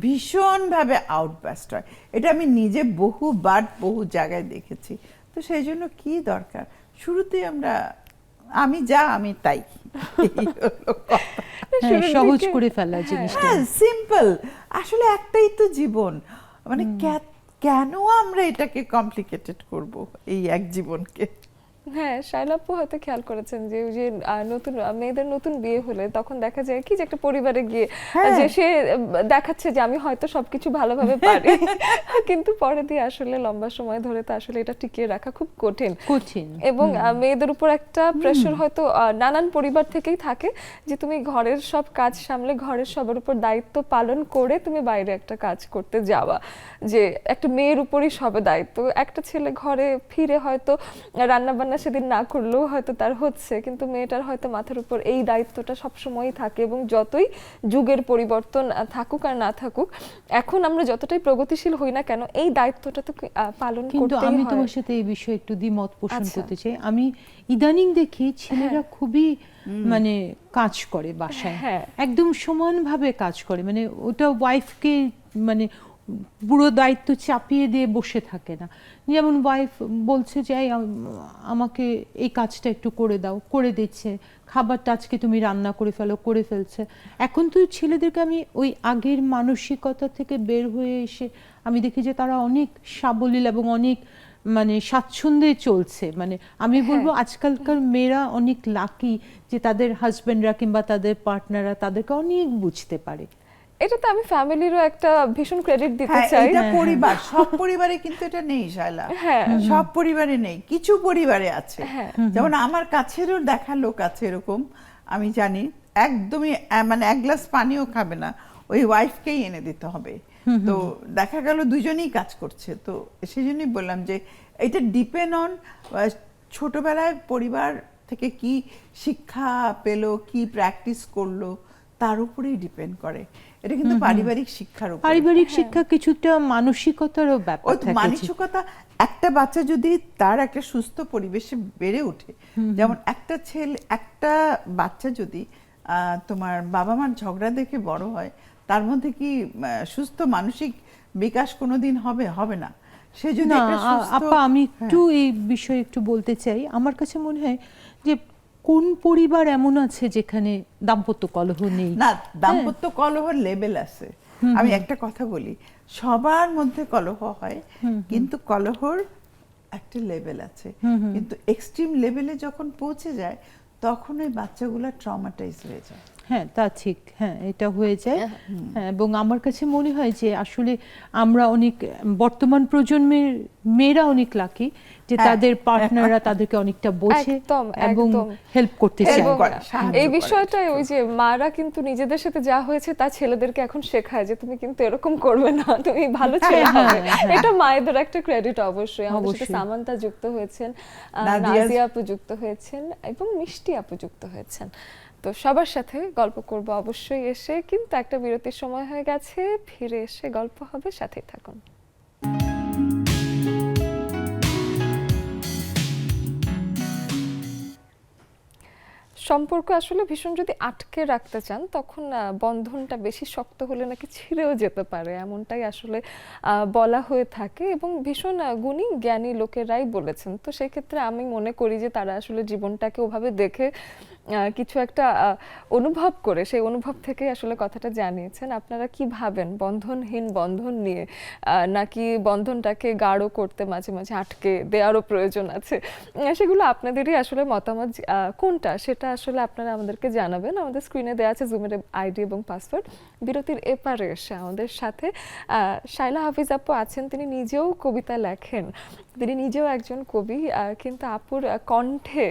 ভীষণভাবে আউটবাস্ট হয়। এটা আমি নিজে বহুবার বহু জায়গায় দেখেছি। তো সেই জন্য কি দরকার শুরুতে আমি যা আমি তাই, এই হলো কথা। হ্যাঁ, শুরুর সহজ দিকে- করে ফেলা জিনিসটা। হ্যাঁ সিম্পল, আসলে একটাই তো জীবন, মানে কেন আমরা এটাকে কমপ্লিকেটেড করব এই এক জীবনকে। হ্যাঁ, শায়লা আপু হয়তো খেয়াল করেছেন যে ওই যে নতুন মেয়েদের নতুন বিয়ে হলে তখন দেখা যায় কি যে একটা পরিবারে গিয়ে হ্যাঁ। যে সে দেখাচ্ছে যে আমি হয়তো সবকিছু ভালোভাবে পারি, কিন্তু পরে দিয়ে আসলে লম্বা সময় ধরে তো আসলে এটা টিকিয়ে রাখা খুব কঠিন। কঠিন। এবং মেয়েদের উপর একটা প্রেশার হয়তো নানান পরিবার থেকেই থাকে যে তুমি ঘরের সব কাজ সামলে ঘরের সবার উপর দায়িত্ব পালন করে তুমি বাইরে একটা কাজ করতে যাওয়া, যে একটা মেয়ের উপরই সব দায়িত্ব। একটা ছেলে ঘরে ফিরে হয়তো রান্না বান্না সেদিন না করলেও হয়তো তার হচ্ছে, কিন্তু মেয়েটার হয়তো মাথার উপর এই দায়িত্বটা সবসময়ই থাকে। এবং যতই যুগের পরিবর্তন থাকুক আর না থাকুক, এখন আমরা যতটাই প্রগতিশীল হই না কেন এই দায়িত্বটা তো পালন কিন্তু করতেই আমি হয়। তোমার সাথে এই বিষয়ে একটু দ্বিমত পোষণ আচ্ছা। করতে চাই। আমি ইদানিং দেখি ছেলেরা খুবই মানে কাজ করে বাসায়, হ্যাঁ। একদম সমানভাবে কাজ করে, মানে ওটা ওয়াইফকে মানে পুরো দায়িত্ব চাপিয়ে দিয়ে বসে থাকে না। যেমন ওয়াইফ বলছে যে এই আমাকে এই কাজটা একটু করে দাও, করে দিচ্ছে, খাবারটা আজকে তুমি রান্না করে ফেলো, করে ফেলছে। এখন তো ছেলেদেরকে আমি ওই আগের মানসিকতা থেকে বের হয়ে এসে আমি দেখি যে তারা অনেক সাবলীল এবং অনেক মানে স্বাচ্ছন্দ্যে চলছে। মানে আমি বলবো আজকালকার মেয়েরা অনেক লাকি যে তাদের হাজবেন্ডরা কিংবা তাদের পার্টনাররা তাদেরকে অনেক বুঝতে পারে। এটা তো আমি ফ্যামিলিরও একটা ভীষণ ক্রেডিট দিতে হ্যাঁ চাই। এটা পরিবার, সব পরিবারে কিন্তু এটা নেই শায়লা, হ্যাঁ। সব পরিবারে নেই, কিছু পরিবারে আছে। হ্যাঁ। যেমন আমার কাছেরও দেখা লোক আছে এরকম, আমি জানি একদমই মানে এক গ্লাস পানিও খাবে না, ওই ওয়াইফকেই এনে দিতে হবে। তো দেখা গেল দুজনেই কাজ করছে। তো সেই জন্যই বললাম যে এটা ডিপেন্ড অন ছোটবেলায় পরিবার থেকে কি শিক্ষা পেলো, কি প্র্যাকটিস করলো, তার উপরেই ডিপেন্ড করে। এটা কিন্তু পারিবারিক শিক্ষার উপর। পারিবারিক শিক্ষা কিছুটা মানসিকতারও ব্যাপার ওই থাকে। মানসিকতা, একটা বাচ্চা যদি তার একটা সুস্থ পরিবেশে বেড়ে ওঠে, যেমন একটা বাচ্চা যদি তোমার বাবা মার ঝগড়া দেখে বড় হয়, তার মধ্যে কি সুস্থ মানসিক বিকাশ কোনোদিন হবে না। সে যদি না একটা সুস্থ, আপা, আমি একটু এই বিষয়ে একটু বলতে চাই। আমার কাছে মনে হয় যে কোন পরিবার এমন আছে যেখানে দাম্পত্য কলহ নেই? না, দাম্পত্য কলহর লেভেল আছে। আমি একটা কথা বলি, সবার মধ্যে কলহ হয়, কিন্তু কলহর একটা লেভেল আছে। কিন্তু এক্সট্রিম লেভেলে যখন পৌঁছে যায় তখন ওই বাচ্চাগুলো ট্রমাটাইজ হয়ে যায়। হ্যাঁ তা ঠিক, হ্যাঁ এটা হয়ে যায়। হ্যাঁ, এবং আমার কাছে মনে হয় যে আসলে আমরা অনেক বর্তমান প্রজন্মের মেয়েরা অনেক লাকি যে তাদের পার্টনাররা তাদেরকে অনেকটা বোঝে একদম, এবং একদম। হেল্প করতে চায়। এবং করে, সাহায্য এই করে। বিষয়টাই ওই যে মারা কিন্তু নিজেদের সাথে যা হয়েছে তা ছেলেদেরকে এখন শেখায় যে তুমি কিন্তু এরকম করবে না, তুমি ভালো ছেলে হবে। এটা মায়েদের একটা ক্রেডিট অবশ্যই। আমাদের সাথে অবশ্যই। সামান্তা যুক্ত হয়েছেন, নাদিয়া নাজিয়া আপু যুক্ত হয়েছেন এবং মিষ্টি আপু যুক্ত হয়েছেন। তো সবার সাথে গল্প করব অবশ্যই এসে, কিন্তু একটা বিরতির সময় হয়ে গেছে, ফিরে এসে গল্প হবে, সাথেই থাকুন। সম্পর্ক আসলে ভীষণ যদি আটকে রাখতে চান তখন বন্ধনটা বেশি শক্ত হলে নাকি ছিঁড়েও যেতে পারে, এমনটাই আসলে বলা হয়ে থাকে এবং ভীষণ গুণী জ্ঞানী লোকেরাই বলেছেন। তো সেই ক্ষেত্রে আমি মনে করি যে তারা আসলে জীবনটাকে ওভাবে দেখে কিছু একটা অনুভব করে সেই অনুভব থেকে আসলে কথাটা জানিয়েছেন। আপনারা কি ভাবেন বন্ধনহীন বন্ধন নিয়ে, নাকি বন্ধনটাকে গাঢ় করতে মাঝে মাঝে আটকে দেওয়ারও প্রয়োজন আছে? সেগুলো আপনাদেরই আসলে মতামত, কোনটা সেটা আসলে আসলে আপনারা আমাদেরকে জানাবেন। আমাদের স্ক্রিনে দেওয়া আছে জুমের আইডি এবং পাসওয়ার্ড। বিরতির এপারে এসে আমাদের সাথে শায়লা হাফিজ আপু আছেন, তিনি নিজেও কবিতা লেখেন, তিনি নিজেও একজন কবি, কিন্তু আপুর কণ্ঠে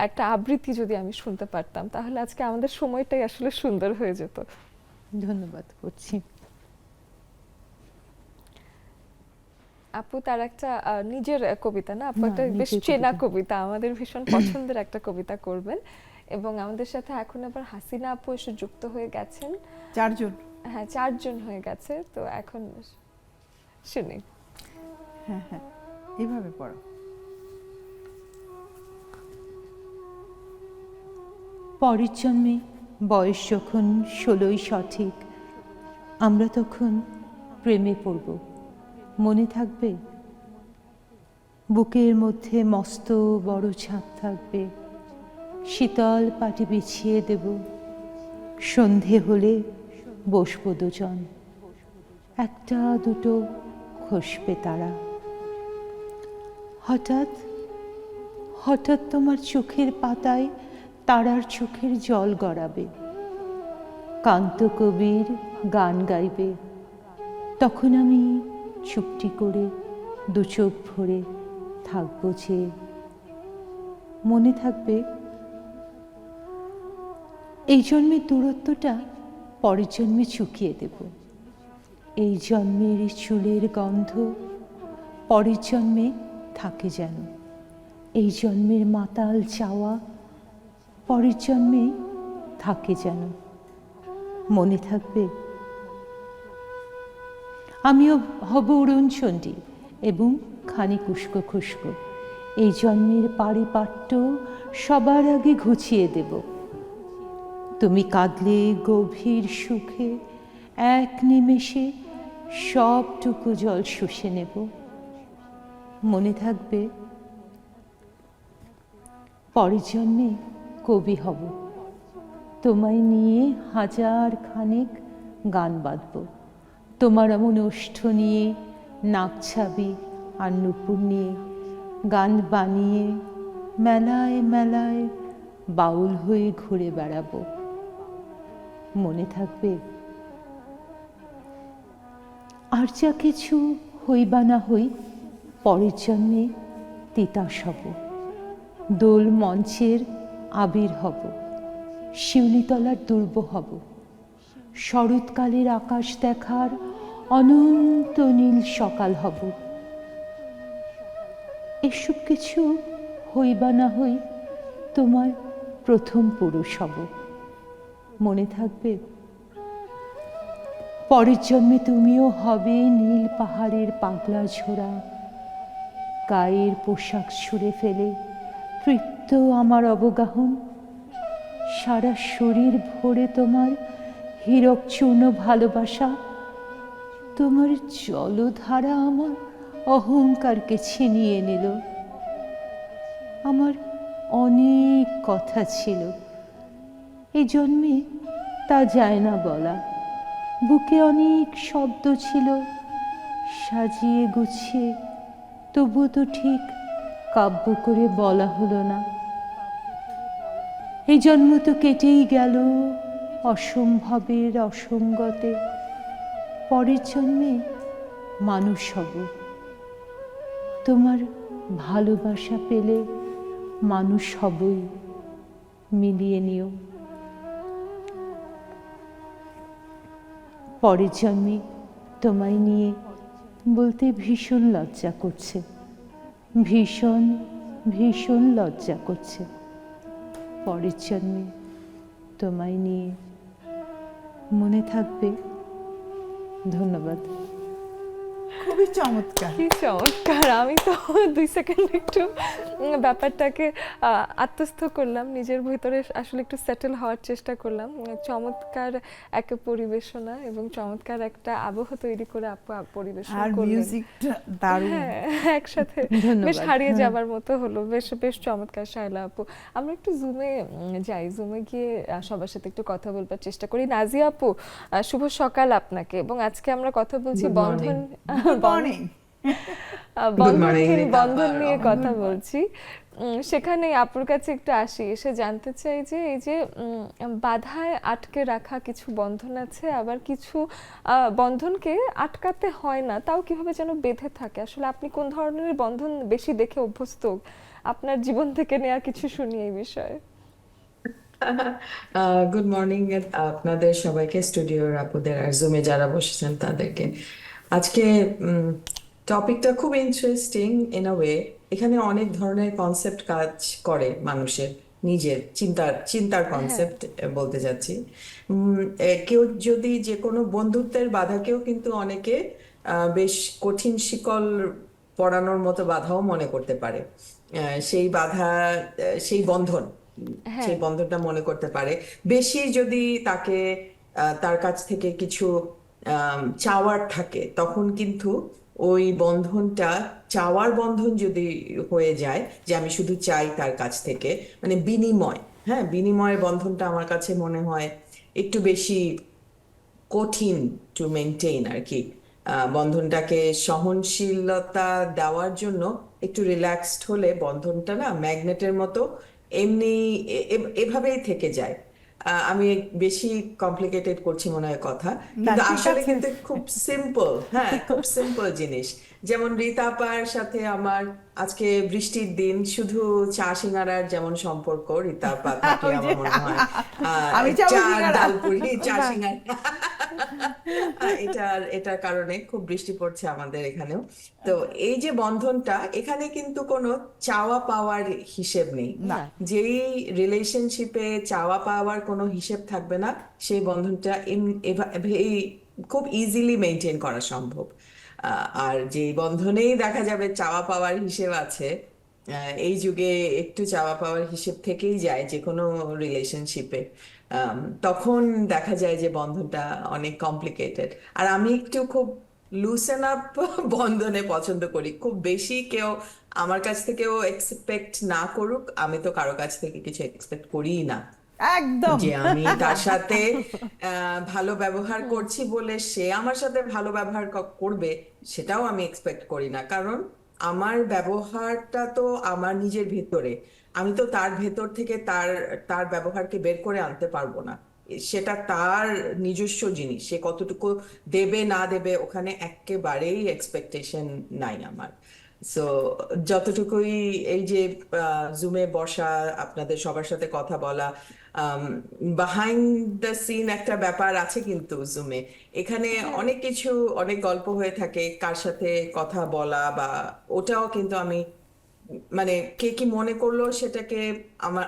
একটা আবৃত্তি যদি আমি শুনতে পারতাম তাহলে আজকে আমাদের সময়টাই আসলে সুন্দর হয়ে যেত। ধন্যবাদ করছি। আপু তার একটা নিজের কবিতা না আপু, না, একটা বেশ নিজের চেনা কবিতা। কবিতা, আমাদের ভীষণ পছন্দের একটা কবিতা করবেন। এবং আমাদের সাথে এখন আবার হাসিনা আপু এসে যুক্ত হয়ে গেছেন। 4 জন। হ্যাঁ, 4 জন হয়ে গেছে, তো এখন শুনি। হ্যাঁ হ্যাঁ, এভাবে পড়ো। পরের জন্মে বয়স যখন 16ই সঠিক, আমরা তখন প্রেমে পড়ব, মনে থাকবে? বুকের মধ্যে মস্ত বড় ছাদ থাকবে, শীতল পাটি বিছিয়ে দেব, সন্ধে হলে বসবো দুজন, একটা দুটো খসবে তারা। হঠাৎ হঠাৎ তোমার চোখের পাতায় তারার চোখের জল গড়াবে, কান্ত কবির গান গাইবে, তখন আমি চুপটি করে দু চোখ ভরে থাকবো যে, মনে থাকবে? এই জন্মের দূরত্বটা পরের জন্মে চুকিয়ে দেব, এই জন্মের চুলের গন্ধ পরের জন্মে থাকে যেন, এই জন্মের মাতাল চাওয়া পরের জন্মে থাকে যেন, মনে থাকবে? আমিও হব উড়নচণ্ডী এবং খানিক উস্কো খুস্কো, এই জন্মের পারিপাট্য সবার আগে ঘুচিয়ে দেব, তুমি কাঁদলে গভীর সুখে এক নিমেষে সবটুকু জল শুষে নেব, মনে থাকবে? পরের জন্মে কবি হব, তোমায় নিয়ে হাজার খানেক গান বাঁধব, তোমার এমন ওষ্ঠ নিয়ে নাক ছাবি আর নুপুর নিয়ে গান বানিয়ে মেলায় মেলায় বাউল হয়ে ঘুরে বেড়াবো, মনে থাকবে? আর যা কিছু হই বা না হই, পরের জন্মে তিতাস হব, দোল মঞ্চের আবির হব, শিউলিতলার দুর্ব হব, শরৎকালের আকাশ দেখার অনন্ত নীল সকাল হব। এসব কিছু হই বা না হই, তোমার প্রথম পুরুষ হব, মনে থাকবে? পরের জন্মে তুমিও হবে নীল পাহাড়ের পাগলা ঝোড়া, গায়ের পোশাক ছুঁড়ে ফেলে তৃপ্ত আমার অবগাহন, সারা শরীর ভরে তোমার হীরক চূর্ণ ভালোবাসা, তোমার জলধারা আমার অহংকারকে ছিনিয়ে নিল। আমার অনেক কথা ছিল, এই জন্মে তা যায় না বলা, বুকে অনেক শব্দ ছিল, সাজিয়ে গুছিয়ে তবু তো ঠিক কাব্য করে বলা হলো না। এই জন্ম তো কেটেই গেল অসম্ভবের অসঙ্গতে, পরের জন্মে মানুষ হব, তোমার ভালোবাসা পেলে মানুষ হবই, মিলিয়ে নিও। পরের জন্মে তোমায় নিয়ে বলতে ভীষণ লজ্জা করছে, ভীষণ ভীষণ লজ্জা করছে, পরের জন্মে তোমায় নিয়ে, মনে থাকবে? ধন্যবাদ। খুবই চমৎকার। কি চমৎকার! আমি তো 2 সেকেন্ড একটু ব্যাপারটাকে আত্মস্থ করলাম, নিজের ভিতরে আসলে একটু সেটেল হওয়ার চেষ্টা করলাম। চমৎকার একটা পরিবেশনা এবং চমৎকার একটা আবহ তৈরি করে আপু পরিবেশন আর করলেন। মিউজিকটা দারুণ। হ্যাঁ, একসাথে ধন্যবাদ। বেশ হারিয়ে হ্যাঁ। যাবার মতো হলো। বেশ বেশ চমৎকার শায়লা আপু। আমরা একটু জুমে যাই, জুমে গিয়ে সবার সাথে একটু কথা বলবার চেষ্টা করি। নাজিয়া আপু, শুভ সকাল আপনাকে। এবং আজকে আমরা কথা বলছি Good morning. Bandhan good morning. Good morning, বন্ধনহীন Nita বন্ধন Baro. নিয়ে কথা বলছি। সেখানেই আপুর কাছে একটু আসি, এসে জানতে চাই যে এই যে বাধায় আটকে রাখা কিছু বন্ধন আছে, আবার কিছু বন্ধনকে আটকাতে হয় না, তাও কিভাবে যেন বেঁধে থাকে। আসলে আপনি কোন ধরনের বন্ধন বেশি দেখে অভ্যস্ত? আপনার জীবন থেকে নেওয়া কিছু শুনি এই বিষয়ে। গুড মর্নিং আপনাদের সবাইকে, স্টুডিওর আপুদের আর জুমে যারা বসেছেন তাদেরকে। আজকে টপিকটা খুব ইন্টারেস্টিং ইন আ ওয়ে। এখানে অনেক ধরনের কনসেপ্ট কাজ করে মানুষের, নিজের চিন্তার কনসেপ্ট বলতে যাচ্ছি। কেউ যদি যে কোনো বন্ধুত্বের বাধাকেও কিন্তু অনেকে বেশ কঠিন শিকল পরানোর মতো বাধাও মনে করতে পারে। সেই বাধা, সেই বন্ধন, হ্যাঁ, সেই বন্ধনটা মনে করতে পারে। বেশি যদি তাকে তার কাছ থেকে কিছু চাওয়ার থাকে, তখন কিন্তু ওই বন্ধনটা, চাওয়ার বন্ধন যদি হয়ে যায়, যে আমি শুধু চাই তার কাছ থেকে, মানে বিনিময়, হ্যাঁ, বিনিময়ের বন্ধনটা আমার কাছে মনে হয় একটু বেশি কঠিন টু মেনটেইন আর কি। বন্ধনটাকে সহনশীলতা দেওয়ার জন্য একটু রিল্যাক্সড হলে বন্ধনটা না ম্যাগনেটের মতো এমনি এভাবেই থেকে যায়। আমি বেশি কমপ্লিকেটেড করছি মনে হয় কথা, না, কিন্তু ঠিক আসলে আছে। কিন্তু খুব সিম্পল। হ্যাঁ, খুব সিম্পল জিনিস। যেমন রীতা আপার সাথে আমার আজকে বৃষ্টির দিন, শুধু চা সিঙ্গারার যেমন সম্পর্ক, রীতা আপা থাকলে ওই যে, আমার মনে হয় আমি যাবো চা সিঙ্গারা। ডাল পুরি, চা বাহ, সিঙ্গারা। এটার কারণে খুব বৃষ্টি পড়ছে আমাদের এখানেও। তো এই যে বন্ধনটা, এখানে কিন্তু কোনো চাওয়া পাওয়ার হিসেব নেই। না, না, যেই রিলেশনশিপে চাওয়া পাওয়ার কোনো হিসেব থাকবে না, সেই বন্ধনটা এই খুব ইজিলি মেনটেন করা সম্ভব। আর যে বন্ধনেই দেখা যাবে চাওয়া পাওয়ার হিসেব আছে, এই যুগে একটু চাওয়া পাওয়ার হিসেব থেকেই যায় যে কোনো রিলেশনশিপে, তখন দেখা যায় যে বন্ধনটা অনেক কমপ্লিকেটেড। আর আমি একটু খুব লুসেন আপ বন্ধনে পছন্দ করি। খুব বেশি কেউ আমার কাছ থেকেও এক্সপেক্ট না করুক, আমি তো কারো কাছ থেকে কিছু এক্সপেক্ট করিই না। একদম। যে আমি তার সাথে ভালো ব্যবহার করছি বলে সে আমার সাথে ভালো ব্যবহার করবে, সেটাও আমি এক্সপেক্ট করি না। কারণ আমার ব্যবহারটা তো আমার নিজের ভেতরে, আমি তো তার ভেতর থেকে তার তার ব্যবহারকে বের করে আনতে পারবো না। সেটা তার নিজস্ব জিনিস, সে কতটুকু দেবে না দেবে ওখানে একেবারেই এক্সপেকটেশন নাই আমার। সো যতটুকুই এই যে জুমে বসা, আপনাদের সবার সাথে কথা বলা, বিহাইন্ড দ্য সিন একটা ব্যাপার আছে কিন্তু জুমে। এখানে হ্যাঁ, অনেক কিছু, অনেক গল্প হয়ে থাকে, কার সাথে কথা বলা বা ওটাও কিন্তু আমি, মানে কে কি মনে করলো সেটাকে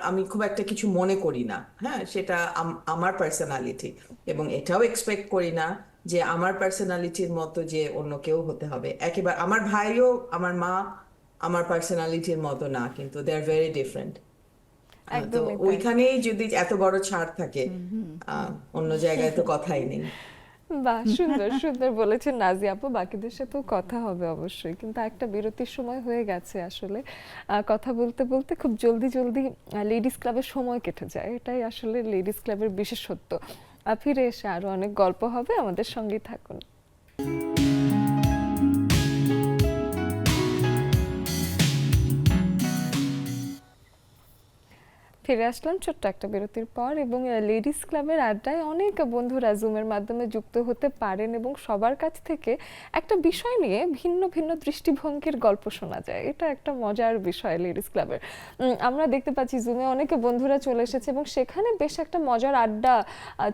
আমি খুব একটা কিছু মনে করি না। হ্যাঁ, সেটা আমার পার্সোনালিটি, এবং এটাও এক্সপেক্ট করি না যে আমার পার্সোনালিটির মতো যে অন্য কেউ হতে হবে। একেবারে আমার ভাইও, আমার মা আমার পার্সোনালিটির মতো না, কিন্তু দে আর ভেরি ডিফারেন্ট। তো একদমই তাই। ওইখানেই যদি এত বড় ছাড় থাকে, অন্য জায়গায় তো কথাই নেই। বাহ, সুন্দর সুন্দর বলেছেন নাজি আপু। বাকিদের সাথেও কথা হবে অবশ্যই, কিন্তু একটা বিরতির সময় হয়ে গেছে আসলে। কথা বলতে বলতে খুব জলদি জলদি লেডিস ক্লাবের সময় কেটে যায়, এটাই আসলে লেডিস ক্লাবের বিশেষত্ব। ফিরে এসে আরো অনেক গল্প হবে, আমাদের সঙ্গেই থাকুন। ফিরে আসলাম ছোট্ট একটা বিরতির পর, এবং লেডিস ক্লাবের আড্ডায় অনেক বন্ধুরা জুমের মাধ্যমে যুক্ত হতে পারেন, এবং সবার কাছ থেকে একটা বিষয় নিয়ে ভিন্ন ভিন্ন দৃষ্টিভঙ্গির গল্প শোনা যায়। এটা একটা মজার বিষয় লেডিস ক্লাবের। আমরা দেখতে পাচ্ছি জুমে অনেকে বন্ধুরা চলে এসেছে, এবং সেখানে বেশ একটা মজার আড্ডা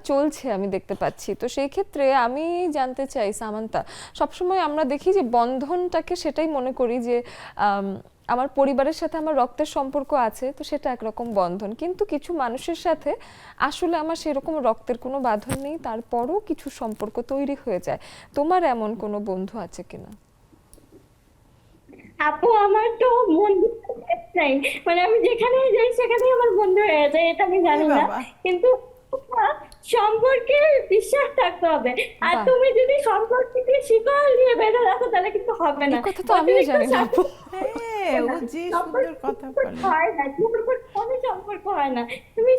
চলছে আমি দেখতে পাচ্ছি। তো সেই ক্ষেত্রে আমি জানতে চাই সামান্তা, সবসময় আমরা দেখি যে বন্ধনটাকে সেটাই মনে করি যে আমার পরিবারের সাথে আমার রক্তের সম্পর্ক আছে, তো সেটা একরকম বন্ধন, কিন্তু কিছু মানুষের সাথে আসলে আমার সেরকম রক্তের কোনো বাঁধন নেই, তারপরও কিছু সম্পর্ক তৈরি হয়ে যায়। তোমার এমন কোনো বন্ধু আছে কিনা? আপু, আমার তো বন্ধু নাই, মানে আমি যেখানে যাই সেখানেই আমার বন্ধু হয়ে যায়, এটা আমি ওরে জানি না। বাবা। কিন্তু সম্পর্কে বিশ্বাস থাকতে হবে। আর বাহ, তুমি যদি সম্পর্ককে শিকল দিয়ে বেঁধে রাখো তাহলে কিন্তু হবে এই না। কথা তো আমিও অতিরিক্ত জানি না আপু। হ্যাঁ, ও যে সম্পর্ক সুন্দর কথা বলে। হয় না, সম্পর্ক কোনো সম্পর্ক হয় না। তুমি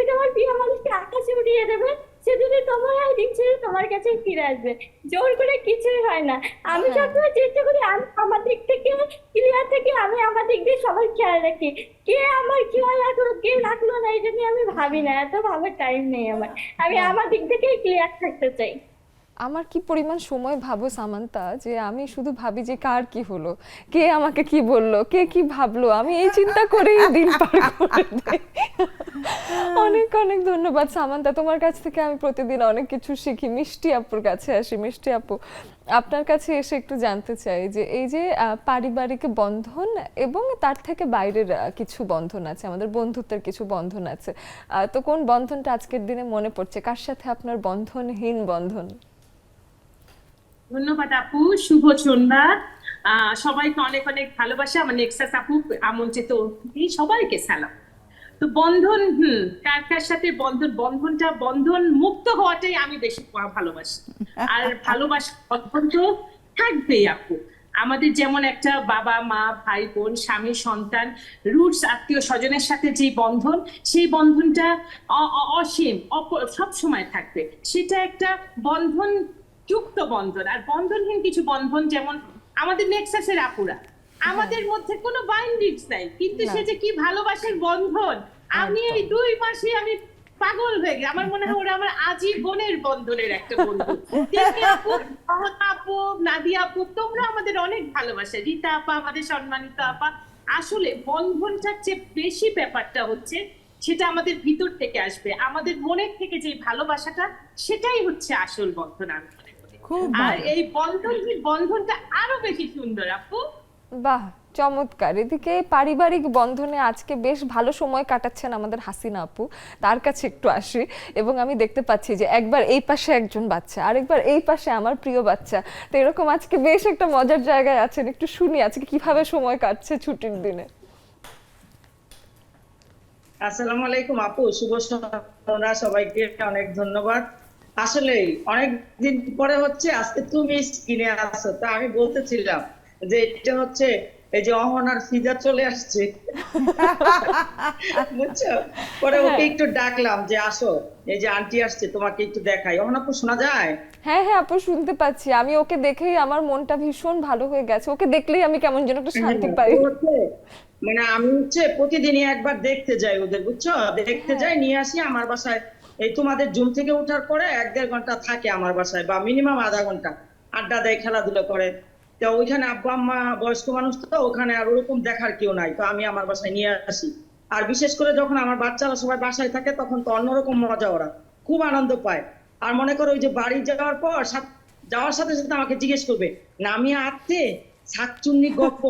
তোমার প্রিয় মানুষকে আকাশে উড়িয়ে দেবে, সে যদি তোমার একদিন ছেড়ে তোমার কাছে ফিরে আসবে। জোর করে কিছুই হয় না। আমি হ্যাঁ। সবসময় চেষ্টা করি আমি আমার দিক থেকে ক্লিয়ার থেকে আমি আমার দিক দিয়ে সবার খেয়াল রাখি। কে আমার খেয়াল রাখলো কে রাখলো না এটা নিয়ে আমি ভাবি না, এত ভাবার টাইম নেই আমার। আমি আমার দিক থেকেই ক্লিয়ার থাকতে চাই। আমার কি পরিমাণ সময় ভাবো সামান্তা, যে আমি শুধু ভাবি যে কার কি হলো, কে আমাকে কি বললো, কে কি ভাবলো, আমি এই চিন্তা করেই দিন পার করে দেই। অনেক অনেক ধন্যবাদ সামান্তা, তোমার কাছ থেকে আমি প্রতিদিন অনেক কিছু শিখি। মিষ্টি আপুর কাছে আসি। মিষ্টি আপু, আপনার কাছে এসে একটু জানতে চাই যে এই যে পারিবারিক বন্ধন এবং তার থেকে বাইরের কিছু বন্ধন আছে, আমাদের বন্ধুত্বের কিছু বন্ধন আছে, তো কোন বন্ধনটা আজকের দিনে মনে পড়ছে? কার সাথে আপনার বন্ধনহীন বন্ধন? ধন্যবাদ আপু, শুভ সন্ধ্যা। সবাইকে অনেক অনেক ভালোবাসা। আমার নেক্সাস আপু, আমন্ত্রিত অতিথি সবাইকে সালাম। তো বন্ধন, কার কার সাথে বন্ধন, বন্ধনটা বন্ধন মুক্ত হওয়াটাই আমি বেশি ভালোবাসি। আর ভালোবাসা বন্ধন তো থাকবেই আপু। আমাদের যেমন একটা বাবা মা ভাই বোন স্বামী সন্তান রুটস আত্মীয় স্বজনের সাথে যে বন্ধন, সেই বন্ধনটা অসীম সব সময় থাকবে। সেটা একটা বন্ধন যুক্ত বন্ধন। আর বন্ধনহীন কিছু বন্ধন, যেমন আমাদের নেক্সাসের আপুরা, আমাদের মধ্যে কোনো বাইন্ডিংস নাই, কিন্তু সে যে কি ভালোবাসার বন্ধন। আমি এই 2 মাসে আমি পাগল হয়ে গেছি। আমার মনে হয় ওরা আমার আজীবনের বন্ধনের একটা বন্ধু। দেখি আপু, মমতা আপু, নাদিয়া আপু, তোমরা আমাদের অনেক ভালোবাসা। রীতা আপা, আমাদের সম্মানিত আপা। আসলে বন্ধনটার চেয়ে বেশি ব্যাপারটা হচ্ছে সেটা আমাদের ভিতর থেকে আসবে, আমাদের মনের থেকে যে ভালোবাসাটা, সেটাই হচ্ছে আসল বন্ধন আমি মনে করি। খুব আর ভালো। এই বন্ধনটা আরো বেশি সুন্দর আপু। বাহ, চমৎকার। এদিকে পারিবারিক বন্ধনে আজকে বেশ ভালো সময় কাটাচ্ছেন আমাদের হাসিনা আপু, তার কাছে একটু আসি। এবং আমি দেখতে পাচ্ছি যে একবার এই পাশে একজন বাচ্চা, আরেকবার এই পাশে আমার প্রিয় বাচ্চা, তো এরকম আজকে বেশ একটা মজার জায়গায় আছেন। একটু শুনি আজকে কিভাবে সময় কাটছে ছুটির দিনে। আসসালামু আলাইকুম আপু, শুভ সন্ধ্যা সবাইকে, অনেক ধন্যবাদ। আসলে অনেক দিন পরে হচ্ছে আজকে তুমি স্ক্রিনে আসো, তা আমি বলতেছিলাম যে এটা হচ্ছে এই যে অহনার ফিজা চলে আসছে, বুঝছো? পরে ওকে একটু ডাকলাম যে আসো, এই যে আন্টি আসছে, তোমাকে একটু দেখাই। অহনা আপু শোনা যায়? হ্যাঁ হ্যাঁ আপু, শুনতে পাচ্ছি। আমি ওকে দেখেই আমার মনটা ভীষণ ভালো হয়ে গেছে। ওকে দেখলেই আমি কেমন যেন একটা শান্তি পাই। ও হচ্ছে, মানে আমি হচ্ছে প্রতিদিনই একবার দেখতে যাই ওদের, বুঝছো? দেখতে যাই, নিয়ে আসি আমার বাসায়। এই তোমাদের জুম থেকে ওঠার পরে 1-1.5 ঘন্টা থাকে আমার বাসায়, বা মিনিমাম আধা ঘন্টা আড্ডা দেয়, খেলাধুলা করে। তো ওইখানে আব্বা আম্মা বয়স্ক মানুষ, তো ওখানে আর ওরকম দেখার কেউ নাই, তো আমি আমার বাসায় নিয়ে আসি। আর বিশেষ করে যখন আমার বাচ্চারা সবাই বাসায় থাকে, তখন তো অন্যরকম মজা, ওরা খুব আনন্দ পায়। আর মনে করো ওই যে বাড়ি যাওয়ার পর যাওয়ার সাথে সাথে আমাকে জিজ্ঞেস করবে, নামিয়ে আনতে শাকচুন্নি গল্প,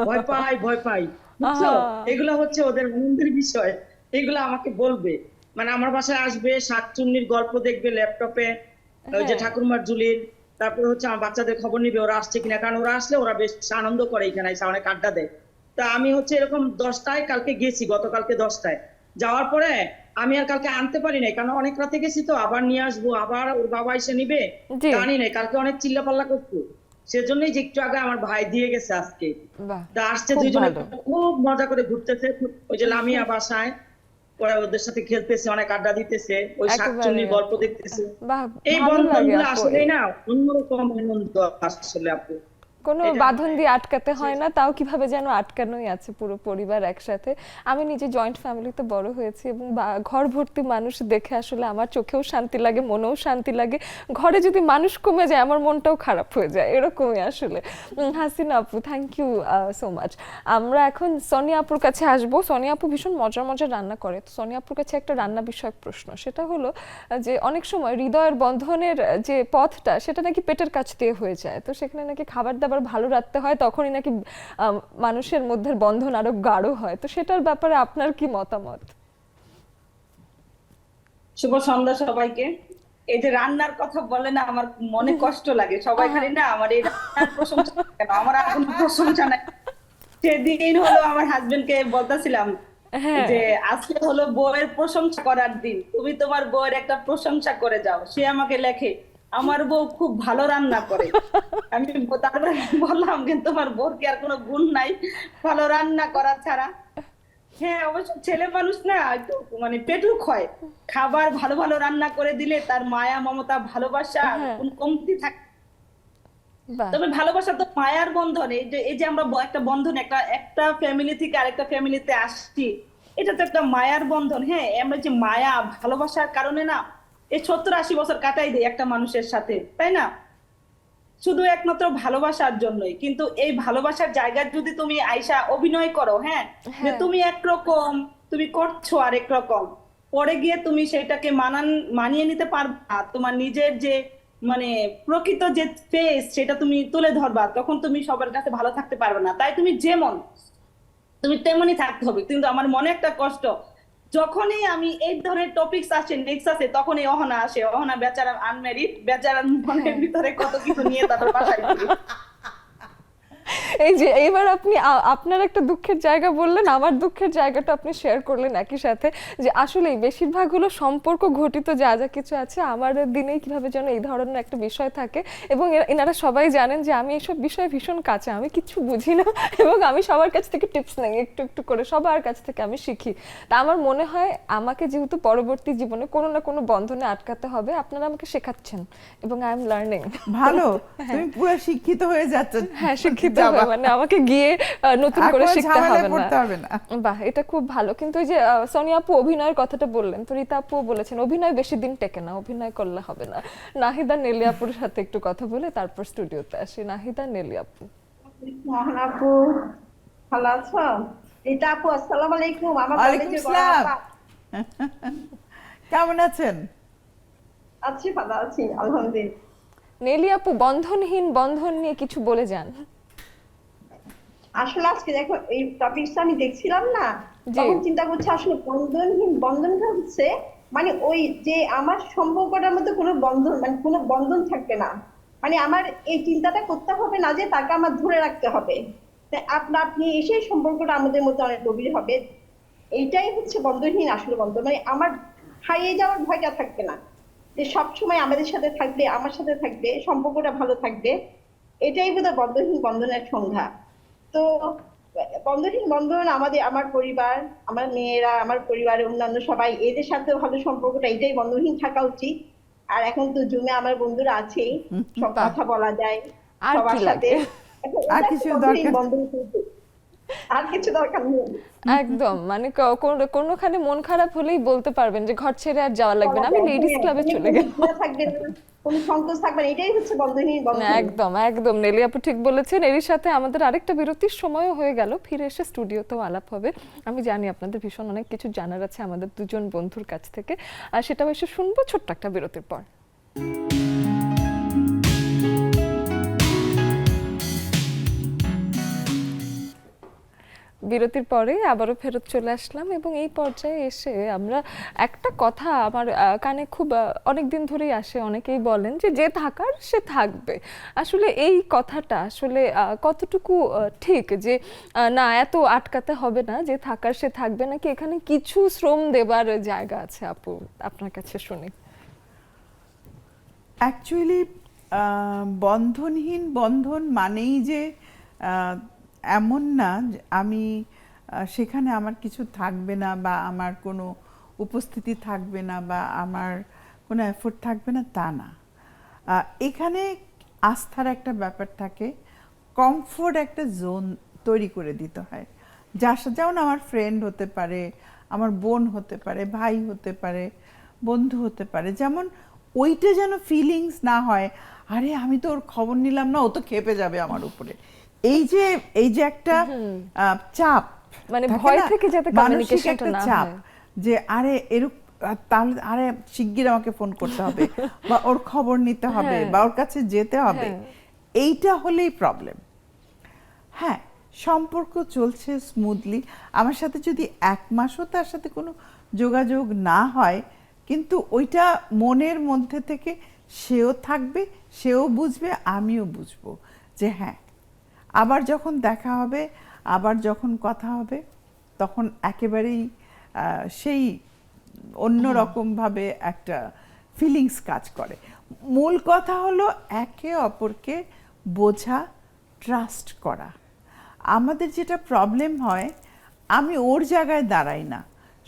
ভয় পাই ভয় পাই, বুঝছো? এগুলো হচ্ছে ওদের আনন্দের বিষয়, এগুলো আমাকে বলবে। মানে আমার বাসায় আসবে, শাকচুন্নির গল্প দেখবে ল্যাপটপে, ওই যে ঠাকুরমার ঝুলির। তারপর হচ্ছে আমার বাচ্চাদের খবর নিবে ওরা আসছে কিনা, কারণ ওরা আসলে ওরা বেশ আনন্দ করে, এখানে এসে অনেক আড্ডা দেয়। তা আমি হচ্ছে এরকম 10টায় কালকে গেছি, গতকালকে 10টায় যাওয়ার পরে আমি আর কালকে আনতে পারি নাই, কারণ অনেক রাতে গেছি, তো আবার নিয়ে আসবো, আবার ওর বাবা এসে নিবে, জি। জানি নাই। কালকে অনেক চিল্লাপাল্লা করতো, সেজন্যই যে একটু আগে আমার ভাই দিয়ে গেছে আজকে। বাহ, তা আসছে খুব দুইজনে, ভালো। খুব মজা করে ঘুরতেছে। ওই যে লামিয়া বাসায়, ওরা ওদের সাথে খেলতেছে, অনেক আড্ডা দিতেছে, ওই শাকচুন্নির একেবারে গল্প আপু। দেখতেছে। বাহ, এই ভালো লাগে বন্ধনগুলো আপু। আসলে না অন্যরকম আনন্দ আসলে আপু। কোনো এটা বাঁধন দিয়ে আটকাতে হয় না, তাও কিভাবে যেন আটকানোই আছে পুরো পরিবার একসাথে। আমি নিজে জয়েন্ট ফ্যামিলিতে বড় হয়েছি এবং ঘর ভর্তি মানুষ দেখে আসলে আমার চোখেও শান্তি লাগে, মনেও শান্তি লাগে। ঘরে যদি মানুষ কমে যায় আমার মনটাও খারাপ হয়ে যায়, এরকমই আসলে। হাসিনা আপু, থ্যাংক ইউ সো মাচ। আমরা এখন সোনিয়া আপুর কাছে আসবো। সোনিয়া আপু ভীষণ মজার মজার রান্না করে। তো সোনিয়া আপুর কাছে একটা রান্না বিষয়ক প্রশ্ন, সেটা হলো যে অনেক সময় হৃদয়ের বন্ধনের যে পথটা, সেটা নাকি পেটের কাছ দিয়ে হয়ে যায়। তো সেখানে নাকি খাবার দাবার ভালো রাখতে হয়, তখনই নাকি মানুষের মধ্যে বন্ধন আরো গাঢ় হয়। তো সেটার ব্যাপারে আপনার কি মতামত? শুভ সন্ধ্যা সবাইকে। এই যে রান্নার কথা বলে না, আমার মনে কষ্ট লাগে। সবাই খালি না আমার এই রান্নার প্রশংসা করে, কেন আমার আর কোনো প্রশংসা নাই। সেদিন হলো আমার হাজবেন্ডকে বলতেছিলাম হ্যাঁ। যে আজকে হলো বউয়ের প্রশংসা করার দিন, তুমি তোমার বউয়ের একটা প্রশংসা করে যাও। সে আমাকে লেখে, আমার বউ খুব ভালো রান্না করে। আমি তারপরে বললাম, কিন্তু তোমার বউর কি আর কোনো গুণ নাই ভালো রান্না করা ছাড়া? হ্যাঁ অবশ্য ছেলে মানুষ না একটু মানে পেটুক হয়, খাবার ভালো ভালো রান্না করে দিলে তার মায়া মমতা ভালোবাসা হ্যাঁ। কোনো কমতি থাকে। বাহ, তবে ভালোবাসা তো মায়ার বন্ধন, এই যে আমরা একটা বন্ধন, একটা একটা ফ্যামিলি থেকে আরেকটা ফ্যামিলিতে আসছি, এটা তো একটা মায়ার বন্ধন। হ্যাঁ আমরা যে মায়া ভালোবাসার কারণে না এই 70-80 বছর কাটাই দেয় একটা মানুষের সাথে, তাই না? শুধু একমাত্র ভালোবাসার জন্যই। কিন্তু এই ভালোবাসার জায়গায় যদি তুমি আইসা অভিনয় করো, হ্যাঁ যে হ্যাঁ। তুমি একরকম, তুমি করছো আরেক রকম, পরে গিয়ে তুমি সেটাকে মানিয়ে নিতে পারবে না, তোমার নিজের যে মানে প্রকৃত যে ফেস সেটা তুমি তুলে ধরবা, তখন তুমি সবার কাছে ভালো থাকতে পারবে না। তাই তুমি যেমন তুমি তেমনই থাকতে হবে। কিন্তু আমার মনে একটা কষ্ট, যখনই আমি এই ধরনের টপিকস আসে নেক্সট আসে, তখনই অহনা আসে। অহনা বেচারা আনম্যারিড, বেচারার মনের ভিতরে কত কিছু নিয়ে তারপর বাসায় ফিরে। এই যে এইবার আপনি আপনার একটা দুঃখের জায়গা বললেন, আমার দুঃখের জায়গাটা আপনি শেয়ার করলেন একই সাথে, যে আসলে বেশিরভাগ হলো সম্পর্ক ঘটিত যা যা কিছু আছে আমার দিনেই কিভাবে যেন এই ধরনের একটা বিষয় থাকে। এবং এনারা সবাই জানেন যে আমি এইসব বিষয়ে ভীষণ কাঁচা, আমি কিছু বুঝি না এবং আমি সবার কাছ থেকে টিপস নেই একটু একটু করে, সবার কাছ থেকে আমি শিখি। তা আমার মনে হয় আমাকে যেহেতু পরবর্তী জীবনে কোনো না কোনো বন্ধনে আটকাতে হবে, আপনারা আমাকে শেখাচ্ছেন এবং আই এম লার্নিং। ভালো, তুমি পুরো শিক্ষিত হয়ে যাচ্ছ। হ্যাঁ, শিক্ষিত যাবা। হবে, মানে আমাকে গিয়ে নতুন আর করে কোনো শিখতে ঝামেলায় হবে পড়তে হবে না। না। বাহ, এটা খুব ভালো। কিন্তু ওই যে সোনিয়া আপু অভিনয়ের কথাটা বললেন, তো রীতা আপু বলেছেন অভিনয় বেশি দিন টেকে না, অভিনয় করলে হবে না। নাহিদা নেলি আপুর সাথে একটু কথা বলে তারপর স্টুডিওতে আসি। নাহিদা নেলি আপু। মোহন আপু ভালো আছো? রীতা আপু আসসালামু আলাইকুম। আমার ওয়ালাইকুম কলেজের বড় আসসালাম। আপা। কেমন আছেন? আছি, ভালো আছি আলহামদুলিল্লাহ। নেলি আপু, বন্ধনহীন বন্ধন নিয়ে কিছু বলে যান। আসলে আজকে দেখো এই টপিকটা আমি দেখছিলাম না, জি। তখন চিন্তা করছি আসলে বন্ধনহীন বন্ধনটা হচ্ছে মানে ওই যে আমার সম্পর্কটার মধ্যে কোনো বন্ধন মানে কোনো বন্ধন থাকবে না, মানে আমার এই চিন্তাটা করতে হবে না যে তাকে আমার ধরে রাখতে হবে, তাই আপনা আপনি এসে সম্পর্কটা আমাদের মধ্যে অনেক গভীর হবে। এইটাই হচ্ছে বন্ধনহীন আসলে বন্ধন, মানে আমার হারিয়ে যাওয়ার ভয়টা থাকবে না, যে সবসময় আমাদের সাথে থাকবে, আমার সাথে থাকবে, সম্পর্কটা ভালো থাকবে। এটাই বোধহয় বন্ধনহীন বন্ধনের সংজ্ঞা। তো বন্ধনহীন বন্ধন আমার পরিবার, আমার মেয়েরা, আমার পরিবারের অন্যান্য সবাই, এদের সাথে ভালো সম্পর্কটা, এটাই বন্ধনহীন থাকা উচিত। আর এখন তো জুমে আমার বন্ধুরা আছেই, সব বাহ। কথা বলা যায় আর সবার কি সাথে। লাগে? এখন আর এটা কিছু একটা বন্ধনহীন দরকার? বন্ধন কিন্তু। আর কিছু দরকার নেই। একদম, মানে কোনোখানে মন খারাপ হলেই বলতে পারবেন যে ঘর ছেড়ে আর যাওয়া লাগবে না, আমি লেডিস ক্লাবে চলে গেলাম। কোনো থাকবে না, কোনো সংকোচ থাকবে না, এটাই হচ্ছে বন্ধনহীন বন্ধন। একদম একদম নেলি আপু ঠিক বলেছেন। এরই সাথে আমাদের আরেকটা বিরতির সময়ও হয়ে গেল, ফিরে এসে স্টুডিওতেও আলাপ হবে। আমি জানি আপনাদের ভীষণ অনেক কিছু জানার আছে আমাদের দুজন বন্ধুর কাছ থেকে, আর সেটাও এসে শুনবো ছোট্ট একটা বিরতির পর। বিরতির পরে আবারও ফেরত চলে আসলাম এবং এই পর্যায়ে এসে আমরা একটা কথা আমার কানে খুব অনেক দিন ধরেই আসে, অনেকেই বলেন যে যে থাকার সে থাকবে। আসলে এই কথাটা আসলে কতটুকু ঠিক, যে না এত আটকাতে হবে না, যে থাকার সে থাকবে, নাকি এখানে কিছু শ্রম দেবার জায়গা আছে? আপু আপনার কাছে শুনি। অ্যাকচুয়ালি বন্ধনহীন বন্ধন মানেই যে এমন না যে আমি সেখানে আমার কিছু থাকবে না, বা আমার কোনো উপস্থিতি থাকবে না, বা আমার কোনো এফোর্ট থাকবে না, তা না। এখানে আস্থার একটা ব্যাপার থাকে, কমফোর্ট একটা জোন তৈরি করে দিতে হয়। যেমন আমার ফ্রেন্ড হতে পারে, আমার বোন হতে পারে, ভাই হতে পারে, বন্ধু হতে পারে, যেমন ওইটা যেন ফিলিংস না হয় আরে আমি তো ওর খবর নিলাম না, ও তো খেপে যাবে আমার উপরে। এই যে একটা চাপ, মানে থাকে ভয় না? থেকে যাতে মানসিক কমিউনিকেশনটা একটা না চাপ, হয়। যে আরে তাহলে আরে শিগগির আমাকে ফোন করতে হবে, বা ওর খবর নিতে হবে, হ্যাঁ। বা ওর কাছে যেতে হবে, হ্যাঁ। এইটা হলেই প্রবলেম। হ্যাঁ, সম্পর্ক চলছে স্মুথলি, আমার সাথে যদি 1 মাসও তার সাথে কোনো যোগাযোগ না হয়, কিন্তু ওইটা মনের মধ্যে থেকে সেও থাকবে, সেও বুঝবে, আমিও বুঝবো যে হ্যাঁ আবার যখন দেখা হবে, আবার যখন কথা হবে, তখন একেবারেই সেই অন্য রকমভাবে একটা ফিলিংস কাজ করে। মূল কথা হলো একে অপরকে বোঝা, ট্রাস্ট করা। আমাদের যেটা প্রবলেম হয়, আমি ওর জায়গায় দাঁড়াই না,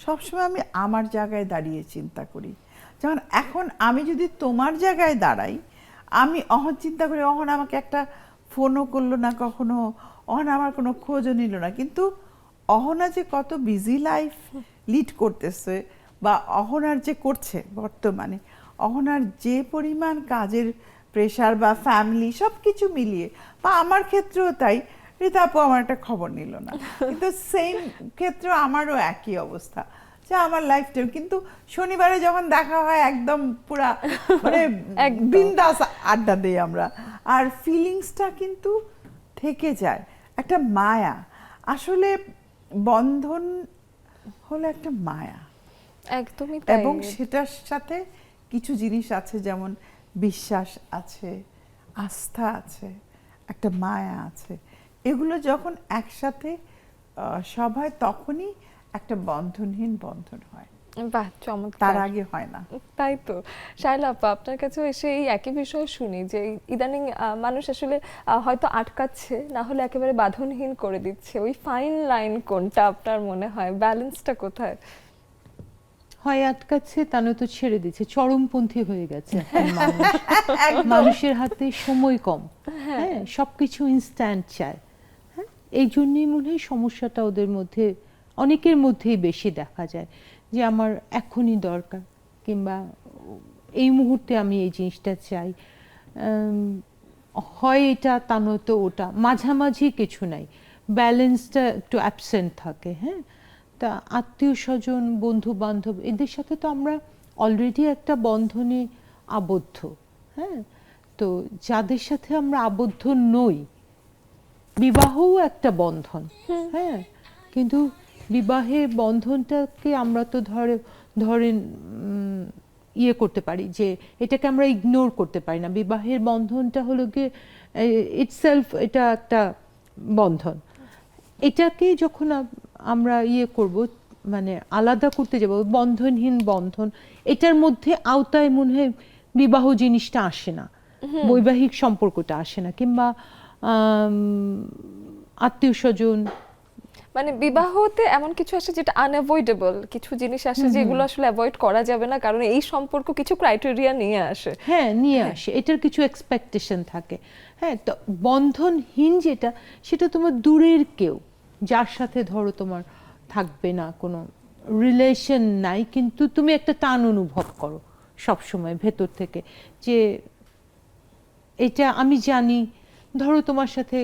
সবসময় আমি আমার জায়গায় দাঁড়িয়ে চিন্তা করি। যেমন এখন আমি যদি তোমার জায়গায় দাঁড়াই, আমি অহন চিন্তা করি, অহন আমাকে একটা ফোনও করলো না কখনো, অহন আমার কোনো খোঁজও নিল না, কিন্তু অহনা যে কত বিজি লাইফ লিড করতেছে বা অহনার যে করছে বর্তমানে, অহনার যে পরিমাণ কাজের প্রেশার বা ফ্যামিলি সব কিছু মিলিয়ে, বা আমার ক্ষেত্রেও তাই, রীতা আপু আমার একটা খবর নিল না, কিন্তু সেম ক্ষেত্রে আমারও একই অবস্থা যে আমার লাইফ টাইম, কিন্তু শনিবারে যখন দেখা হয় একদম পুরা মানে বিন্দাস আড্ডা দেই আমরা, আর ফিলিংসটা কিন্তু থেকে যায়, একটা মায়া। আসলে বন্ধন হলো একটা মায়া, একদমই তাই। এবং সেটার সাথে কিছু জিনিস আছে, যেমন বিশ্বাস আছে, আস্থা আছে, একটা মায়া আছে। এগুলো যখন একসাথে সব হয় তখনই একটা বন্ধনহীন বন্ধন হয়, বাহ, চমৎকার। তার আগে হয় না। তাই তো শায়লা আপা, আপনার কাছেও এসে এই একই বিষয় শুনি যে ইদানিং মানুষ আসলে হয়তো আটকাচ্ছে, না হলে একেবারে বাঁধনহীন করে দিচ্ছে। ওই ফাইন লাইন কোনটা আপনার মনে হয়, ব্যালেন্সটা কোথায়? হয় আটকাচ্ছে, তা নয়তো ছেড়ে দিচ্ছে, চরমপন্থী হয়ে গেছে এখন মানুষ। মানুষের হাতে সময় কম, হ্যাঁ, সবকিছু ইনস্ট্যান্ট চায়। হ্যাঁ, এই জন্যই মনে হয় সমস্যাটা ওদের মধ্যে, অনেকের মধ্যেই বেশি দেখা যায়, যে আমার এখনই দরকার, কিংবা এই মুহূর্তে আমি এই জিনিসটা চাই। হয় এটা, তা নয়তো ওটা, মাঝামাঝি কিছু নাই, ব্যালেন্সটা একটু অ্যাবসেন্ট থাকে। হ্যাঁ, তা আত্মীয় স্বজন, বন্ধু বান্ধব, এদের সাথে তো আমরা অলরেডি একটা বন্ধনে আবদ্ধ। হ্যাঁ, তো যাদের সাথে আমরা আবদ্ধ নই, বিবাহও একটা বন্ধন। হ্যাঁ, কিন্তু বিবাহের বন্ধনটাকে আমরা তো ধরেন ইয়ে করতে পারি, যে এটাকে আমরা ইগনোর করতে পারি না। বিবাহের বন্ধনটা হলো গিয়ে ইটসেলফ, এটা একটা বন্ধন। এটাকে যখন আমরা ইয়ে করব, মানে আলাদা করতে যাব, বন্ধনহীন বন্ধন, এটার মধ্যে আওতায় মনে হয় বিবাহ জিনিসটা আসে না, বৈবাহিক সম্পর্কটা আসে না, কিংবা আত্মীয় স্বজন, মানে বিবাহতে এমন কিছু আসে যেটা আনঅ্যাভয়েডেবল, কিছু জিনিস আসে যেগুলো আসলে অ্যাভয়েড করা যাবে না, কারণ এই সম্পর্ক কিছু ক্রাইটেরিয়া নিয়ে আসে। হ্যাঁ, নিয়ে আসে, এটার কিছু এক্সপেকটেশন থাকে। হ্যাঁ, তো বন্ধনহীন যেটা, সেটা তোমার দূরের কেউ, যার সাথে ধরো তোমার থাকবে না, কোনো রিলেশন নাই, কিন্তু তুমি একটা টান অনুভব করো সব সময় ভেতর থেকে, যে এটা আমি জানি, ধরো তোমার সাথে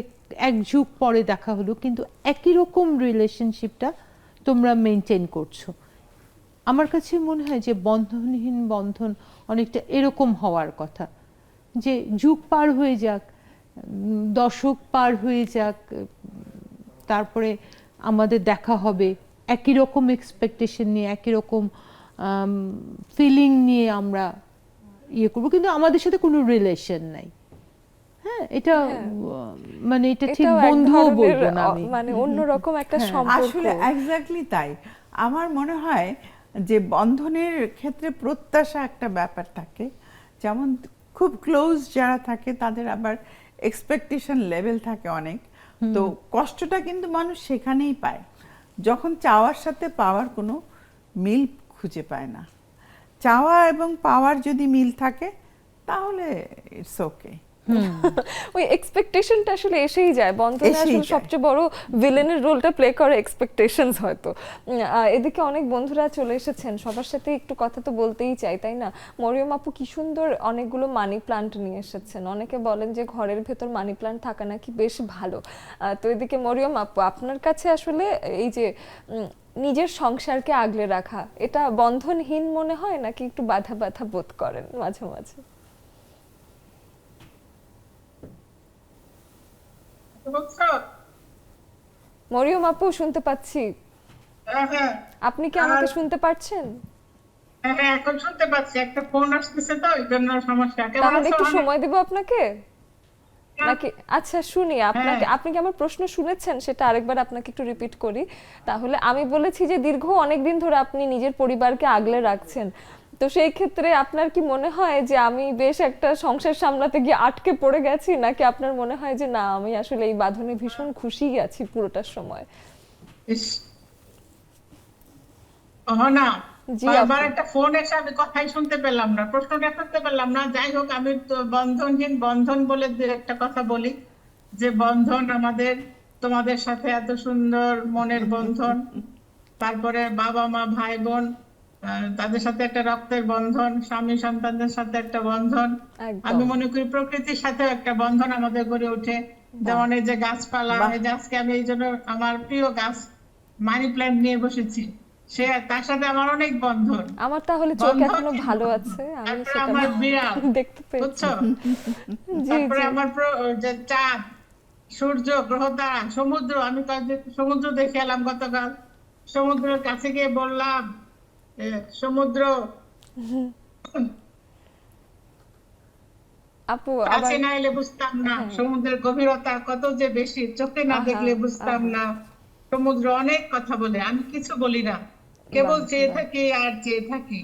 এক যুগ পরে দেখা হলো, কিন্তু একই রকম রিলেশনশিপটা তোমরা মেনটেন করছো। আমার কাছে মনে হয় যে বন্ধনহীন বন্ধন অনেকটা এরকম হওয়ার কথা, যে যুগ পার হয়ে যাক, দশক পার হয়ে যাক, তারপরে আমাদের দেখা হবে, একই রকম এক্সপেকটেশন নিয়ে, একই রকম ফিলিং নিয়ে আমরা ইয়ে করবো, কিন্তু আমাদের সাথে কোনো রিলেশন নাই। হ্যাঁ, এটা মানে এটা ঠিক এটাও এক বন্ধুও ধরনের, বলবো না আমি, মানে অন্যরকম একটা সম্পর্ক। আসলে এক্স্যাক্টলি তাই। আমার মনে হয় যে বন্ধনের ক্ষেত্রে প্রত্যাশা একটা ব্যাপার থাকে, যেমন খুব ক্লোজ যারা থাকে তাদের আবার এক্সপেকটেশন লেভেল থাকে অনেক, তো কষ্টটা কিন্তু মানুষ সেখানেই পায়, যখন চাওয়ার সাথে পাওয়ার কোনো মিল খুঁজে পায় না। চাওয়া এবং পাওয়ার যদি মিল থাকে তাহলে ইটস ওকে। ওই এক্সপেকটেশনটা আসলে এসেই যায় বন্ধনে, এসেই আসলে যায়। সবচেয়ে বড় ভিলেনের রোলটা প্লে করে এক্সপেকটেশনস হয়তো। এদিকে অনেক বন্ধুরা চলে এসেছেন, সবার সাথে একটু কথা তো বলতেই চাই, তাই না? মরিয়ম আপু কি সুন্দর অনেকগুলো মানি প্লান্ট নিয়ে এসেছেন। অনেকে বলেন যে ঘরের ভেতর মানি প্লান্ট থাকা নাকি বেশ ভালো। তো এদিকে মরিয়ম আপু, আপনার কাছে আসলে এই যে নিজের সংসারকে আগলে রাখা, এটা বন্ধনহীন মনে হয় নাকি একটু বাধা বাধা বোধ করেন মাঝে মাঝে? মরিয়ম আপু, শুনতে পাচ্ছি। হ্যাঁ, আপনি কি আমাকে শুনতে পারছেন? হ্যাঁ, এখন শুনতে পাচ্ছি, একটা ফোন আসতেছে তো ওই জন্য সমস্যা। কেমন তাহলে আছো? একটু সময় দেব আপনাকে নাকি? আচ্ছা শুনি আপনাকে, আপনি কি আমার প্রশ্ন শুনেছেন সেটা আরেকবার আপনাকে একটু রিপিট করি। তাহলে আমি বলেছি যে দীর্ঘ অনেক দিন ধরে আপনি নিজের পরিবারকে আগলে রাখছেন, তো সেই ক্ষেত্রে আপনার কি মনে হয় যে আমি বেশ একটা সংসার সামলাতে গিয়ে আটকে পড়ে গেছি, নাকি আপনার মনে হয় যে না, আমি আসলে এই বাঁধনে ভীষণ খুশিই আছি পুরোটার সময়? ইস, না, জি বারবার আপু। একটা ফোন এসে আমি কথাই শুনতে পেলাম না, প্রশ্নটা করতে পারলাম না। যাই হোক, আমি তো বন্ধনহীন বন্ধন বলে দু একটা কথা বলি, যে বন্ধন আমাদের তোমাদের সাথে এত সুন্দর মনের বন্ধন, তারপরে বাবা মা ভাই বোন, তাদের সাথে একটা রক্তের বন্ধন, স্বামী সন্তানদের সাথে একটা বন্ধন। একদম। আমি মনে করি প্রকৃতির সাথে একটা বন্ধন আমাদের গড়ে ওঠে। যেমন এই যে গাছপালা, বাহ। এই যে আজকে আমি এই জন্য আমার প্রিয় গাছ মানি প্ল্যান্ট নিয়ে বসেছি, সে তার সাথে আমার অনেক বন্ধন। আমার তাহলে চোখ এখনো বন্ধনহীন ভালো বন্ধন। আছে, আমি তারপরে সেটা আমার বিড়াল, দেখতে পেয়েছি। বুঝছো? জি তারপরে জি। আমার যে চাঁদ, সূর্য, গ্রহ তারা, সমুদ্র, আমি সমুদ্র দেখে এলাম গতকাল। সমুদ্রের কাছে গিয়ে বললাম, সমুদ্র, আপু আবার কাছে না এলে বুঝতাম না হ্যাঁ। সমুদ্রের গভীরতা কত যে বেশি, চোখে না আহা দেখলে বুঝতাম আহা। না। সমুদ্র অনেক কথা বলে, আমি কিছু বলি না, কেবল বাহ চেয়ে বাহ, থাকি আর চেয়ে থাকি।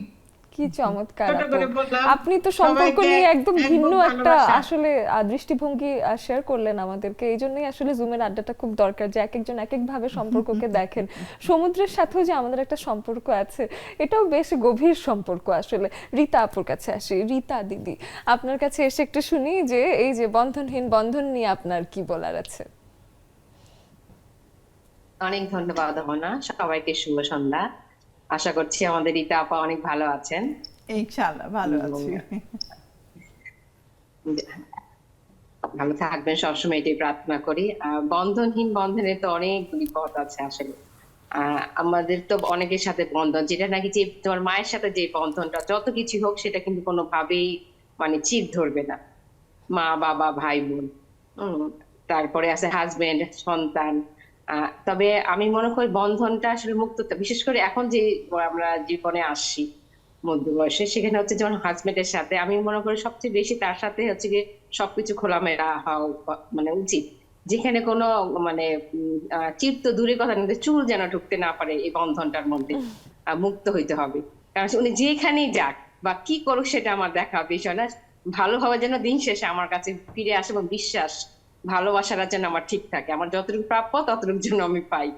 কি চমৎকার ছোট আপু। করে বললাম, আপনি তো সম্পর্ক সবাইকে নিয়ে একদম এক ভিন্ন বুক একটা ভালোবাসা। আসলে দৃষ্টিভঙ্গি শেয়ার করলেন আমাদেরকে। এই জন্যই আসলে জুমের আড্ডাটা খুব দরকার, যে এক একজন এক একভাবে সম্পর্ককে দেখেন। সমুদ্রের সাথেও যে আমাদের একটা সম্পর্ক আছে, এটাও বেশ গভীর সম্পর্ক আসলে। রীতা আপুর কাছে আসি। রীতা দিদি, আপনার কাছে এসে একটু শুনি যে এই যে বন্ধনহীন বন্ধন নিয়ে আপনার কি বলার আছে। অনেক ধন্যবাদ অমনা, সবাইকে শুভ সন্ধ্যা। আশা করছি আমাদের রীতা আপা অনেক ভালো আছেন। ইনশাআল্লাহ ভালো এবং আছি। ভালো থাকবেন সবসময়, এটাই প্রার্থনা করি। বন্ধনহীন বন্ধনের তো অনেকগুলি পথ আছে আসলে। আমাদের তো অনেকের সাথে বন্ধন, যেটা নাকি যে তোমার মায়ের সাথে যে বন্ধনটা, যত কিছু হোক সেটা কিন্তু কোনোভাবেই মানে চির ধরবে না। মা বাবা ভাই বোন, তারপরে আছে হাজবেন্ড সন্তান। তবে আমি মনে করি বন্ধনটা আসলে মুক্ততা, বিশেষ করে এখন যে আমরা জীবনে আসছি মধ্য বয়সে, সেখানে হচ্ছে যেমন হাজবেন্ডের সাথে আমি মনে করি সবচেয়ে বেশি তার সাথে হচ্ছে গিয়ে সবকিছু খোলামেলা হওয়া মানে উচিত, যেখানে কোনো মানে চিত্ত দূরের কথা কিন্তু চুল যেন ঢুকতে না পারে এই বন্ধনটার মধ্যে। মুক্ত হইতে হবে, কারণ উনি যেখানেই যাক বা কি করুক সেটা আমার দেখা বিষয় না, ভালোভাবে যেন দিন শেষে আমার কাছে ফিরে আসে, এবং বিশ্বাস ভালোবাসাটা যেন আমার ঠিক থাকে, আমার যতটুকু প্রাপ্য ততটুকু যেন আমি পাই।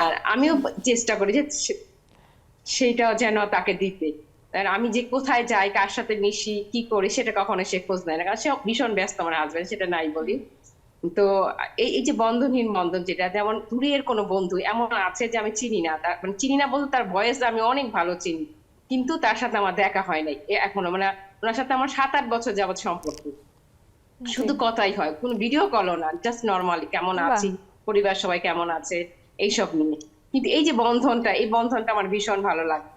আর আমিও চেষ্টা করি যে সেইটাও যেন তাকে দিতে। আর আমি যে কোথায় যাই, কার সাথে মিশি, কি করি, সেটা কখনো সে খোঁজ নেয় না, কারণ সে ভীষণ ব্যস্ত আমার হাজবেন্ড, সেটা নাই বলি। তো এই যে বন্ধনহীন বন্ধন, যেটা যেমন দূরের কোনো বন্ধু এমন আছে যে আমি চিনি না, তার মানে চিনি না বলতে তার ভয়েস আমি অনেক ভালো চিনি, কিন্তু তার সাথে আমার দেখা হয় নাই এখনো, মানে ওনার সাথে আমার 7-8 বছর যাবত সম্পর্ক, শুধু কথাই হয়, কোনো ভিডিও কলও না, জাস্ট নর্মালি কেমন বাহ। আছি, পরিবার সবাই কেমন আছে, এইসব নিয়ে। কিন্তু এই যে বন্ধনটা, এই বন্ধনটা আমার ভীষণ ভালো লাগে।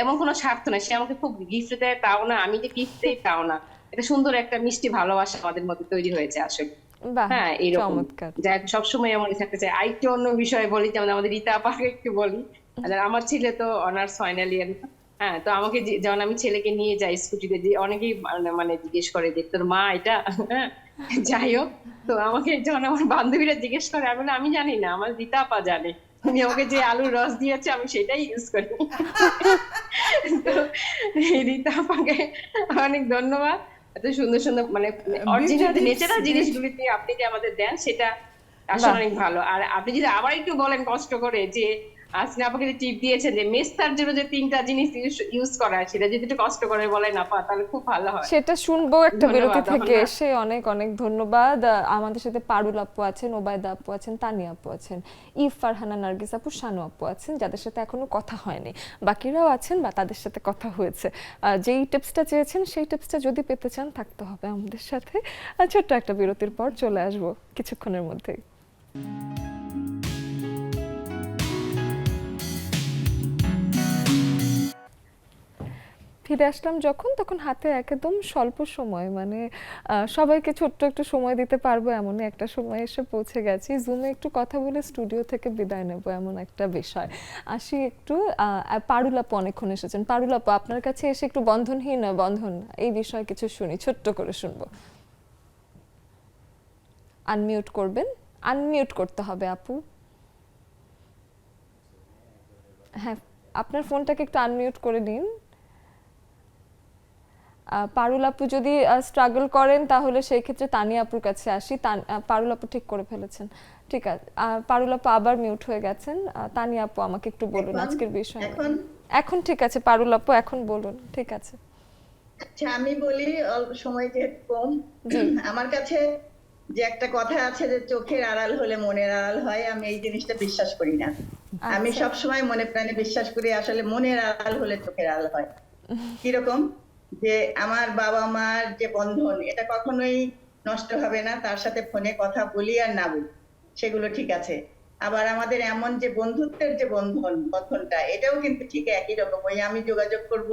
এমন কোনো স্বার্থ না, সে আমাকে খুব গিফট দেয় তাও না, আমি যে গিফট দেই তাও না, এটা সুন্দর একটা মিষ্টি ভালোবাসা আমাদের মধ্যে তৈরি হয়েছে আসলে। বাহ হ্যাঁ, এইরকম। চমৎকার। যাই হোক, সবসময় এমন থাকতে চাই। আরেকটু অন্য বিষয়ে বলি, যেমন আমাদের রীতা আপাকে একটু বলি। আর আমার ছেলে তো অনার্স ফাইনাল ইয়ার। হ্যাঁ, তো আমাকে যখন আমি ছেলেকে নিয়ে যাই স্কুটিতে, যে অনেকেই মানে জিজ্ঞেস করে যে তোর মা এটা, হ্যাঁ, যাই হোক, তো আমাকে যখন আমার বান্ধবীরা জিজ্ঞেস করে, আমি বলি আমি জানি না, আমার রীতা আপা জানে, উনি আমাকে যে আলুর রস দিয়েছে আমি সেটাই ইউজ করি। তো এই রীতা আপাকে অনেক ধন্যবাদ, এত সুন্দর সুন্দর মানে অরিজিনাল ন্যাচারাল জিনিসগুলিতে আপনি যে আমাদের দেন, সেটা আসলে বাহ। অনেক ভালো। আর আপনি যদি আবার একটু বলেন কষ্ট করে, যে আজকে আপনাকে যে টিপ দিয়েছেন যে মেস্তার জন্য যে 3টা জিনিস ইউজ করা, সেটা যদি একটু কষ্ট করে বলেন আপা, তাহলে খুব ভালো হয়। সেটা শুনবো একটা বিরতি ধন্যবাদ থেকে অহনা। এসে। অনেক অনেক ধন্যবাদ। আমাদের সাথে পারুল আপু আছেন, ওবায়দা আপু আছেন, তানিয়া আপু আছেন, ফারহানা, নার্গিস আপু, শানু আপু আছেন, যাদের সাথে এখনো কথা হয়নি। বাকিরাও আছেন বা তাদের সাথে কথা হয়েছে। যেই টিপসটা চেয়েছেন সেই টিপসটা যদি পেতে চান, থাকতে হবে আমাদের সাথে। ছোট্ট একটা বিরতির পর চলে আসবো কিছুক্ষণের মধ্যেই। ফিরে আসলাম যখন, তখন হাতে একদম স্বল্প সময়, মানে সবাইকে ছোট্ট একটু সময় দিতে পারবো এমনই একটা সময় এসে পৌঁছে গেছি। জুমে একটু কথা বলে স্টুডিও থেকে বিদায় নেব, এমন একটা বিষয়। আসি একটু পারুল আপু অনেকক্ষণ এসেছেন। পারুল আপু, আপনার কাছে এসে একটু বন্ধনহীন বন্ধন এই বিষয়ে কিছু শুনি, ছোট্ট করে শুনবো। আনমিউট করবেন, আনমিউট করতে হবে আপু। হ্যাঁ, আপনার ফোনটাকে একটু আনমিউট করে নিন। পারুল আপু যদি স্ট্রাগল করেন তাহলে সেই ক্ষেত্রে তানিয়া আপুর কাছে আসি। পারুল আপু ঠিক করে ফেলেছেন, ঠিক আছে। পারুল আপু আবার মিউট হয়ে গেছেন। তানিয়া আপু আমাকে একটু বলুন আজকের বিষয়। এখন ঠিক আছে পারুল আপু, এখন বলুন, ঠিক আছে। আচ্ছা আমি বলি, অল্প সময় যেহেতু কম, আমার কাছে যে একটা কথা আছে যে চোখের আড়াল হলে মনের আড়াল হয়, আমি এই জিনিসটা বিশ্বাস করি না। আমি সব সময় মনে প্রাণে বিশ্বাস করি আসলে মনের আড়াল হলে চোখের আড়াল হয়। কিরকম? যে আমার বাবা মার যে বন্ধন, এটা কখনোই নষ্ট হবে না, তার সাথে ফোনে কথা বলি আর না বলি সেগুলো ঠিক আছে। আবার আমাদের এমন যে বন্ধুত্বের যে বন্ধনটা, এটাও কিন্তু ঠিক একই রকম। ওই আমি যোগাযোগ করব,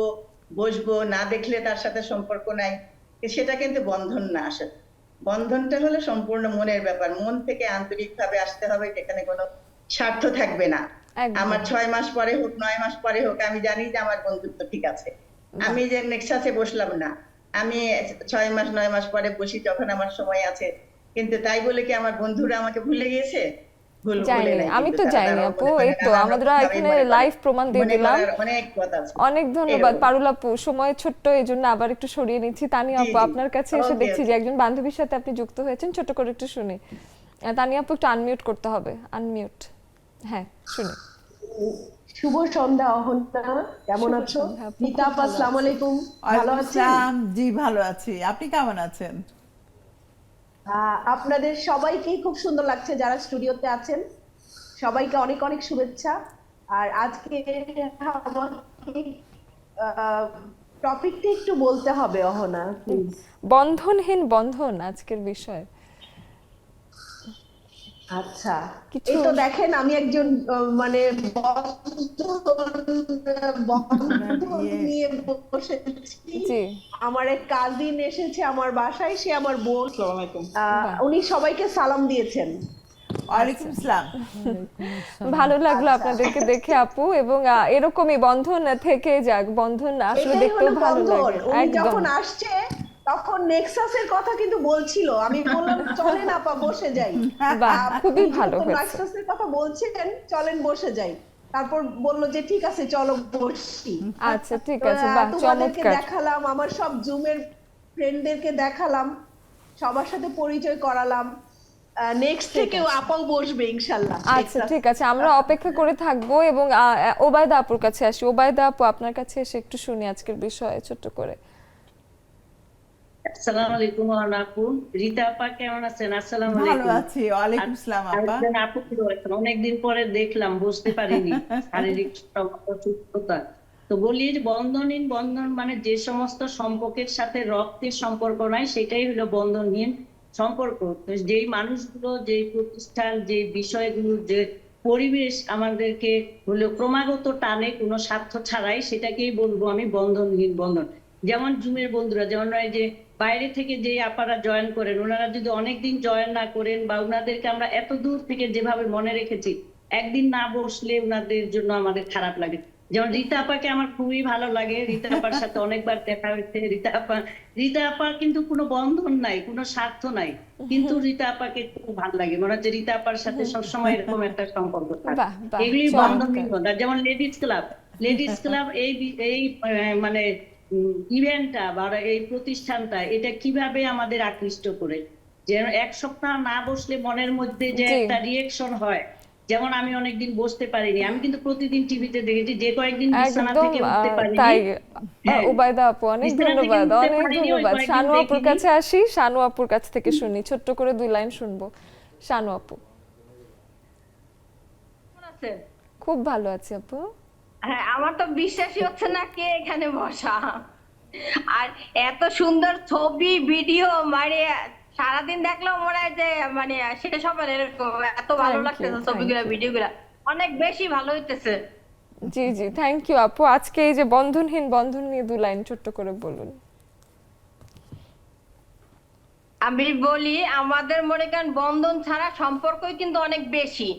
বসবো, না দেখলে তার সাথে সম্পর্ক নাই, সেটা কিন্তু বন্ধন না। আসলে বন্ধনটা হলো সম্পূর্ণ মনের ব্যাপার, মন থেকে আন্তরিকভাবে আসতে হবে, যেখানে কোনো স্বার্থ থাকবে না। আমার 6 মাস পরে হোক 9 মাস পরে হোক, আমি জানি যে আমার বন্ধুত্ব ঠিক আছে। আমি যে নেক্সাসে বসলাম না, আমি 6 মাস 9 মাস পরে বসি যখন আমার সময় আছে, কিন্তু তাই বলে কি আমার বন্ধুরা আমাকে ভুলে গিয়েছে? আমি তো যাইনি আপু, এই তো আমরা এখানে লাইভ প্রমাণ দিয়ে দিলাম। অনেক ধন্যবাদ পারুল আপু, সময় ছোট্ট এই জন্য আবার একটু সরিয়ে নিচ্ছি। তানিয়া আপু আপনার কাছে এসে দেখছি যে একজন বান্ধবীর সাথে আপনি যুক্ত হয়েছেন, ছোট করে একটু শুনি। তানিয়া আপু একটু আনমিউট করতে হবে, আনমিউট। হ্যাঁ শুনি। শুভ সন্ধ্যা অহনা, কেমন আছো? রীতা আপা আসসালামু আলাইকুম, ভালো আছেন? জি ভালো আছি, আপনি কেমন আছেন? আপনাদের সবাইকেই খুব সুন্দর লাগছে, যারা স্টুডিওতে আছেন সবাইকে অনেক অনেক শুভেচ্ছা। আর আজকে টপিকটা একটু বলতে হবে অহনা প্লিজ। বন্ধনহীন বন্ধন আজকের বিষয়। আচ্ছা, এই তো দেখেন আমি একজন মানে নিয়ে বসেছি। আমার এক কাজিন এসেছে আমার বাসায়, সে আমার বোন, উনি সবাইকে সালাম দিয়েছেন। ওয়ালাইকুম আসসালাম। ভালো লাগলো আপনাদেরকে দেখে আপু, এবং এরকমই বন্ধন থেকে যাক, বন্ধন আসলে দেখতেও ভালো লাগে। উনি যখন আসছে তখন নেক্সাসের কথা কিন্তু বলছিল, আমি বললাম চলেন আপা বসে যাই। খুবই ভালো হয়েছে। নেক্সাসের কথা বলছিলেন, চলেন বসে যাই। তারপর বললো যে ঠিক আছে চলো বসি। আচ্ছা ঠিক আছে, বাহ তোমাদেরকে চমৎকার। দেখালাম, আমার সব জুমের ফ্রেন্ডদেরকে দেখালাম, সবার সাথে পরিচয় করালাম। নেক্সট থেকেও আপাও বসবে ইনশাআল্লাহ। আচ্ছা ঠিক আছে, আমরা অপেক্ষা করে থাকবো। এবং ওবায়দা আপুর কাছে আসি। ওবায়দা আপু আপনার কাছে এসে একটু শুনি আজকের বিষয়ে ছোট্ট করে। আসসালামু আলাইকুম আপু। রীতা আপা কেমন আছেন? আসসালামু আলাইকুম। ভালো আছি, ওয়ালাইকুম আসসালাম আপা। আপু অনেকদিন পরে দেখলাম, বুঝতে পারিনি শারীরিক অসুস্থতা। তো বলি যে বন্ধনহীন বন্ধন মানে যে সমস্ত সম্পর্কের সাথে রক্তের সম্পর্ক নাই, সেটাই হলো বন্ধনহীন সম্পর্ক। যেই মানুষগুলো, যে প্রতিষ্ঠান, যে বিষয়গুলো, যে পরিবেশ আমাদেরকে হলো ক্রমাগত টানে কোনো স্বার্থ ছাড়াই, সেটাকেই বলবো আমি বন্ধনহীন বন্ধন। যেমন জুমের বন্ধুরা, যেমন যে বাইরে থেকে যে আপারা জয়েন করেন, ওনারা যদি অনেকদিন জয়েন না করেন, বা ওনাদেরকে আমরা এত দূর থেকে যেভাবে মনে রেখেছি, একদিন না বসলে ওনাদের জন্য আমাদের খারাপ লাগে। যেমন রীতা আপাকে আমার খুবই ভালো লাগে, রীতা আপার সাথে অনেকবার দেখা হয়েছে। রীতা আপার কিন্তু কোনো বন্ধন নাই, কোনো স্বার্থ নাই, কিন্তু রীতা আপাকে খুব ভালো লাগে। মনে হচ্ছে রীতা আপার সাথে সবসময় এরকম একটা সম্পর্ক থাকে। এগুলি বন্ধনহীন বন্ধন। যেমন লেডিস ক্লাব এই মানে ইভেন্টটা বা এই প্রতিষ্ঠানটা, এটা কিভাবে আমাদের আকৃষ্ট করে, যেন এক সপ্তাহ না বসলে মনের মধ্যে যে একটা রিয়েকশন হয়। যেমন আমি অনেকদিন বসতে পারিনি, আমি কিন্তু প্রতিদিন টিভিতে দেখেছি, যে কয়েকদিন বিছানা থেকে উঠতে পারিনি। ওবায়দা আপু অনেক ধন্যবাদ, অনেক ধন্যবাদ। শানু আপুর কাছে আসি, শানু আপুর কাছ থেকে শুনি, ছোট্ট করে 2 লাইন শুনবো। শানু আপু। খুব ভালো আছি আপু। হ্যাঁ, আমার তো বিশ্বাসই হচ্ছে না কে এখানে বসা, আর এত সুন্দর ছবি ভিডিও, মানে সারাদিন দেখলেও মনে হয় যে মানে শেষ হবে না, এরকম এত ভালো লাগতেছে ছবিগুলা ভিডিওগুলা, অনেক বেশি ভালো হইতেছে। জি জি, থ্যাংক ইউ আপু। আজকে এই যে বন্ধনহীন বন্ধন নিয়ে 2 লাইন ছোট্ট করে বলুন। আমি বলি, আমাদের মনে করেন বন্ধন ছাড়া সম্পর্কই কিন্তু অনেক বেশি।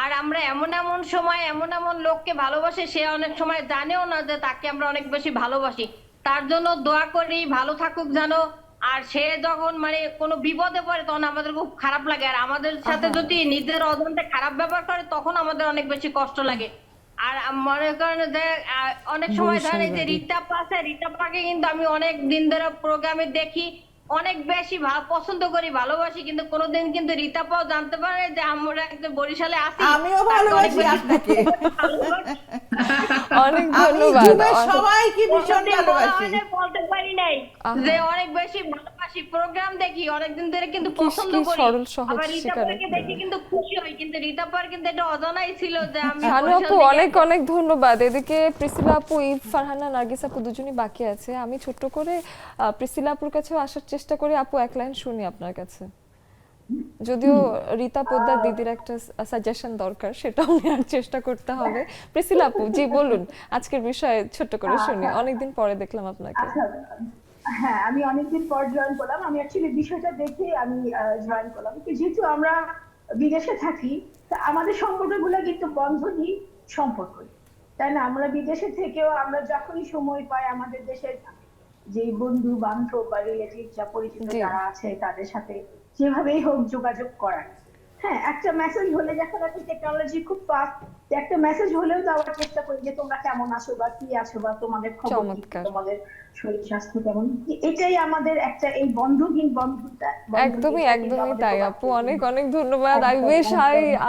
আর আমরা এমন এমন সময় এমন এমন লোককে ভালোবাসি, সে অনেক সময় জানেও না যে তাকে আমরা অনেক বেশি ভালোবাসি। তার জন্য দোয়া করি ভালো থাকুক জানো। আর সে যখন মানে কোনো বিপদে পড়ে তখন আমাদের খুব খারাপ লাগে, আর আমাদের সাথে যদি নিজের অজান্তে খারাপ ব্যবহার করে তখন আমাদের অনেক বেশি কষ্ট লাগে। আর মনে করেন যে অনেক সময় ধরেন এই যে রিতা পাশে রিতা পাকে কিন্তু আমি অনেক দিন ধরে প্রোগ্রামে দেখি, অনেক বেশি পছন্দ করি, ভালোবাসি, কিন্তু কোনোদিন কিন্তু রিতা পাও জানতে পারে যে আমরা একদম বরিশালে আছি। আমিও ভালোবাসি আপনাকে, অনেক আমি ধন্যবাদ। জুমের সবাইকে ভীষণ ভালোবাসি। বলতে পারি নাই যে অনেক বেশি ভালোবাসি, প্রোগ্রাম দেখি অনেকদিন ধরে কিন্তু পছন্দ কি করি। সরল সহজ আবার রিতা শিকার। পাকে দেখি কিন্তু খুশি হই, কিন্তু রিতা পার কিন্তু এটা অজানাই ছিল যে আমি শানু আপু বরিশাল থেকে অনেক অনেক ধন্যবাদ। এদিকে প্রিসিলা আপু, ঈদ, ফারহানা, নার্গিস আপু দুজনই বাকি আছে। আমি ছোট্ট করে প্রিসিলা আপুর কাছেও আসার চেষ্টা করি। আপু এক লাইন শুনি আপনার কাছে, যদিও রীতা পোদ্দার দিদির একটা সাজেশন দরকার, সেটাও নেওয়ার চেষ্টা করতে হবে। প্রিসিলা আপু জি বলুন, আজকের বিষয়ে ছোট্ট করে শুনি, অনেকদিন পরে দেখলাম আপনাকে। হ্যাঁ, আমি অনেকদিন পর জয়েন করলাম। আমি অ্যাকচুয়ালি বিষয়টা দেখে আমি জয়েন করলাম। যেহেতু আমরা বিদেশে থাকি, তা আমাদের সম্পর্কগুলো কিন্তু বন্ধনই সম্পর্ক, তাই না? আমরা বিদেশে থেকেও আমরা যখনই সময় পাই আমাদের দেশের যে বন্ধু বান্ধব বা রিলেটিভ যা পরিচিত যারা আছে তাদের সাথে যেভাবেই হোক যোগাযোগ করার। হ্যাঁ, একটা মেসেজ হলে, যখন এখন টেকনোলজি খুব ফাস্ট, একটা মেসেজ হলেও দেওয়ার চেষ্টা করি যে তোমরা কেমন আছো বা কি আছো বা তোমাদের খবর কি, তোমাদের শরীর স্বাস্থ্য কেমন। এটাই আমাদের একটা এই বন্ধুহীন বন্ধুতা। একদমই একদমই তাই আপু, অনেক অনেক ধন্যবাদ। I wish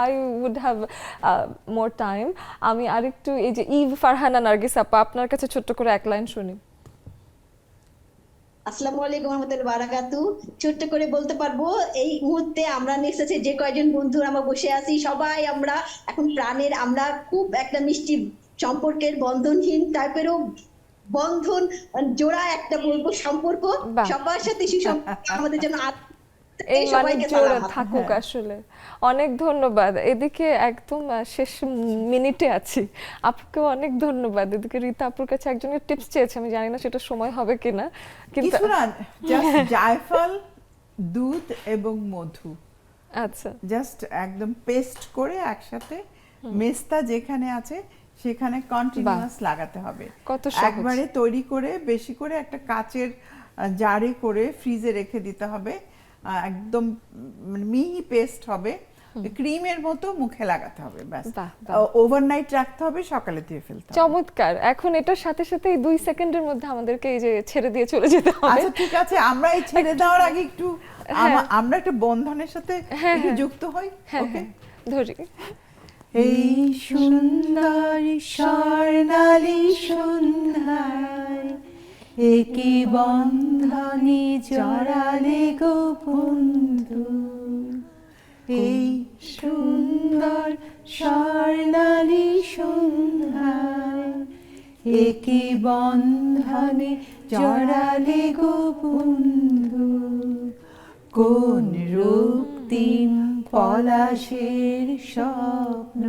I would have more time. আমি আরেকটু এই যে ঈদ, ফারহানা, নার্গিস আপু আপনার কাছে ছোট্ট করে এক লাইন শুনি। আসসালামু আলাইকুম ওয়া রাহমাতুল্লাহি ওয়া বারাকাতুহু। ছোট্ট করে বলতে পারবো, এই মুহূর্তে আমরা নেক্সাসে যে কয়জন বন্ধু আমরা বসে আছি, সবাই আমরা এখন প্রাণের, আমরা খুব একটা মিষ্টি সম্পর্কের বন্ধনহীন টাইপেরও বন্ধন জোড়া একটা বলবো সম্পর্ক, সবার সাথে সুসম্পর্ক আমাদের জন্য এই মানে জোরে থাকুক। আসলে অনেক ধন্যবাদ। এদিকে একদম শেষ মিনিটে আছি, আপুকে অনেক ধন্যবাদ। এদিকে রীতা আপুর কাছে একজনের টিপস চেয়েছে, আমি জানি না সেটা সময় হবে কিনা, কিন্তু কিছু না, জাস্ট জায়ফল, দুধ এবং মধু, আচ্ছা জাস্ট একদম পেস্ট করে একসাথে মেস্তা যেখানে আছে সেখানে কন্টিনিউয়াস লাগাতে হবে। কত সহজ। একবারে তৈরি করে বেশি করে একটা কাচের জারে করে ফ্রিজে রেখে দিতে হবে, একদম মিহি পেস্ট হবে, ক্রিমের মতো মুখে লাগাতে হবে, ব্যাস। ওভারনাইট রাখতে হবে, সকালে ধুয়ে ফেলতে হবে। চমৎকার। এখন এটার সাথে সাথে এই 2 সেকেন্ডের মধ্যে আমাদেরকে এই যে ছেড়ে দিয়ে চলে যেতে হবে। আচ্ছা ঠিক আছে, আমরা এই ছেড়ে দেওয়ার আগে একটু আমরা একটা বন্ধনের সাথে একটু যুক্ত হই। ওকে, ধরি। এই সুন্দর স্বর্ণালী সন্ধ্যায় একই বন্ধনে জড়ালে গো বন্ধু, এই সুন্দর স্বর্ণালী সন্ধ্যায় একই বন্ধনে জড়ালে গো বন্ধু, কোন রক্তিম পলাশের স্বপ্ন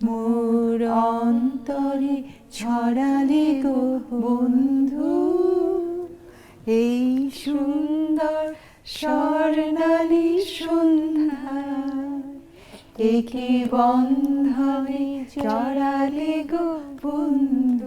মোর অন্তরে ছড়ালে গো বন্ধু, এই সুন্দর স্বর্ণালী সন্ধ্যায় একই বন্ধনে জড়ালে গো বন্ধু।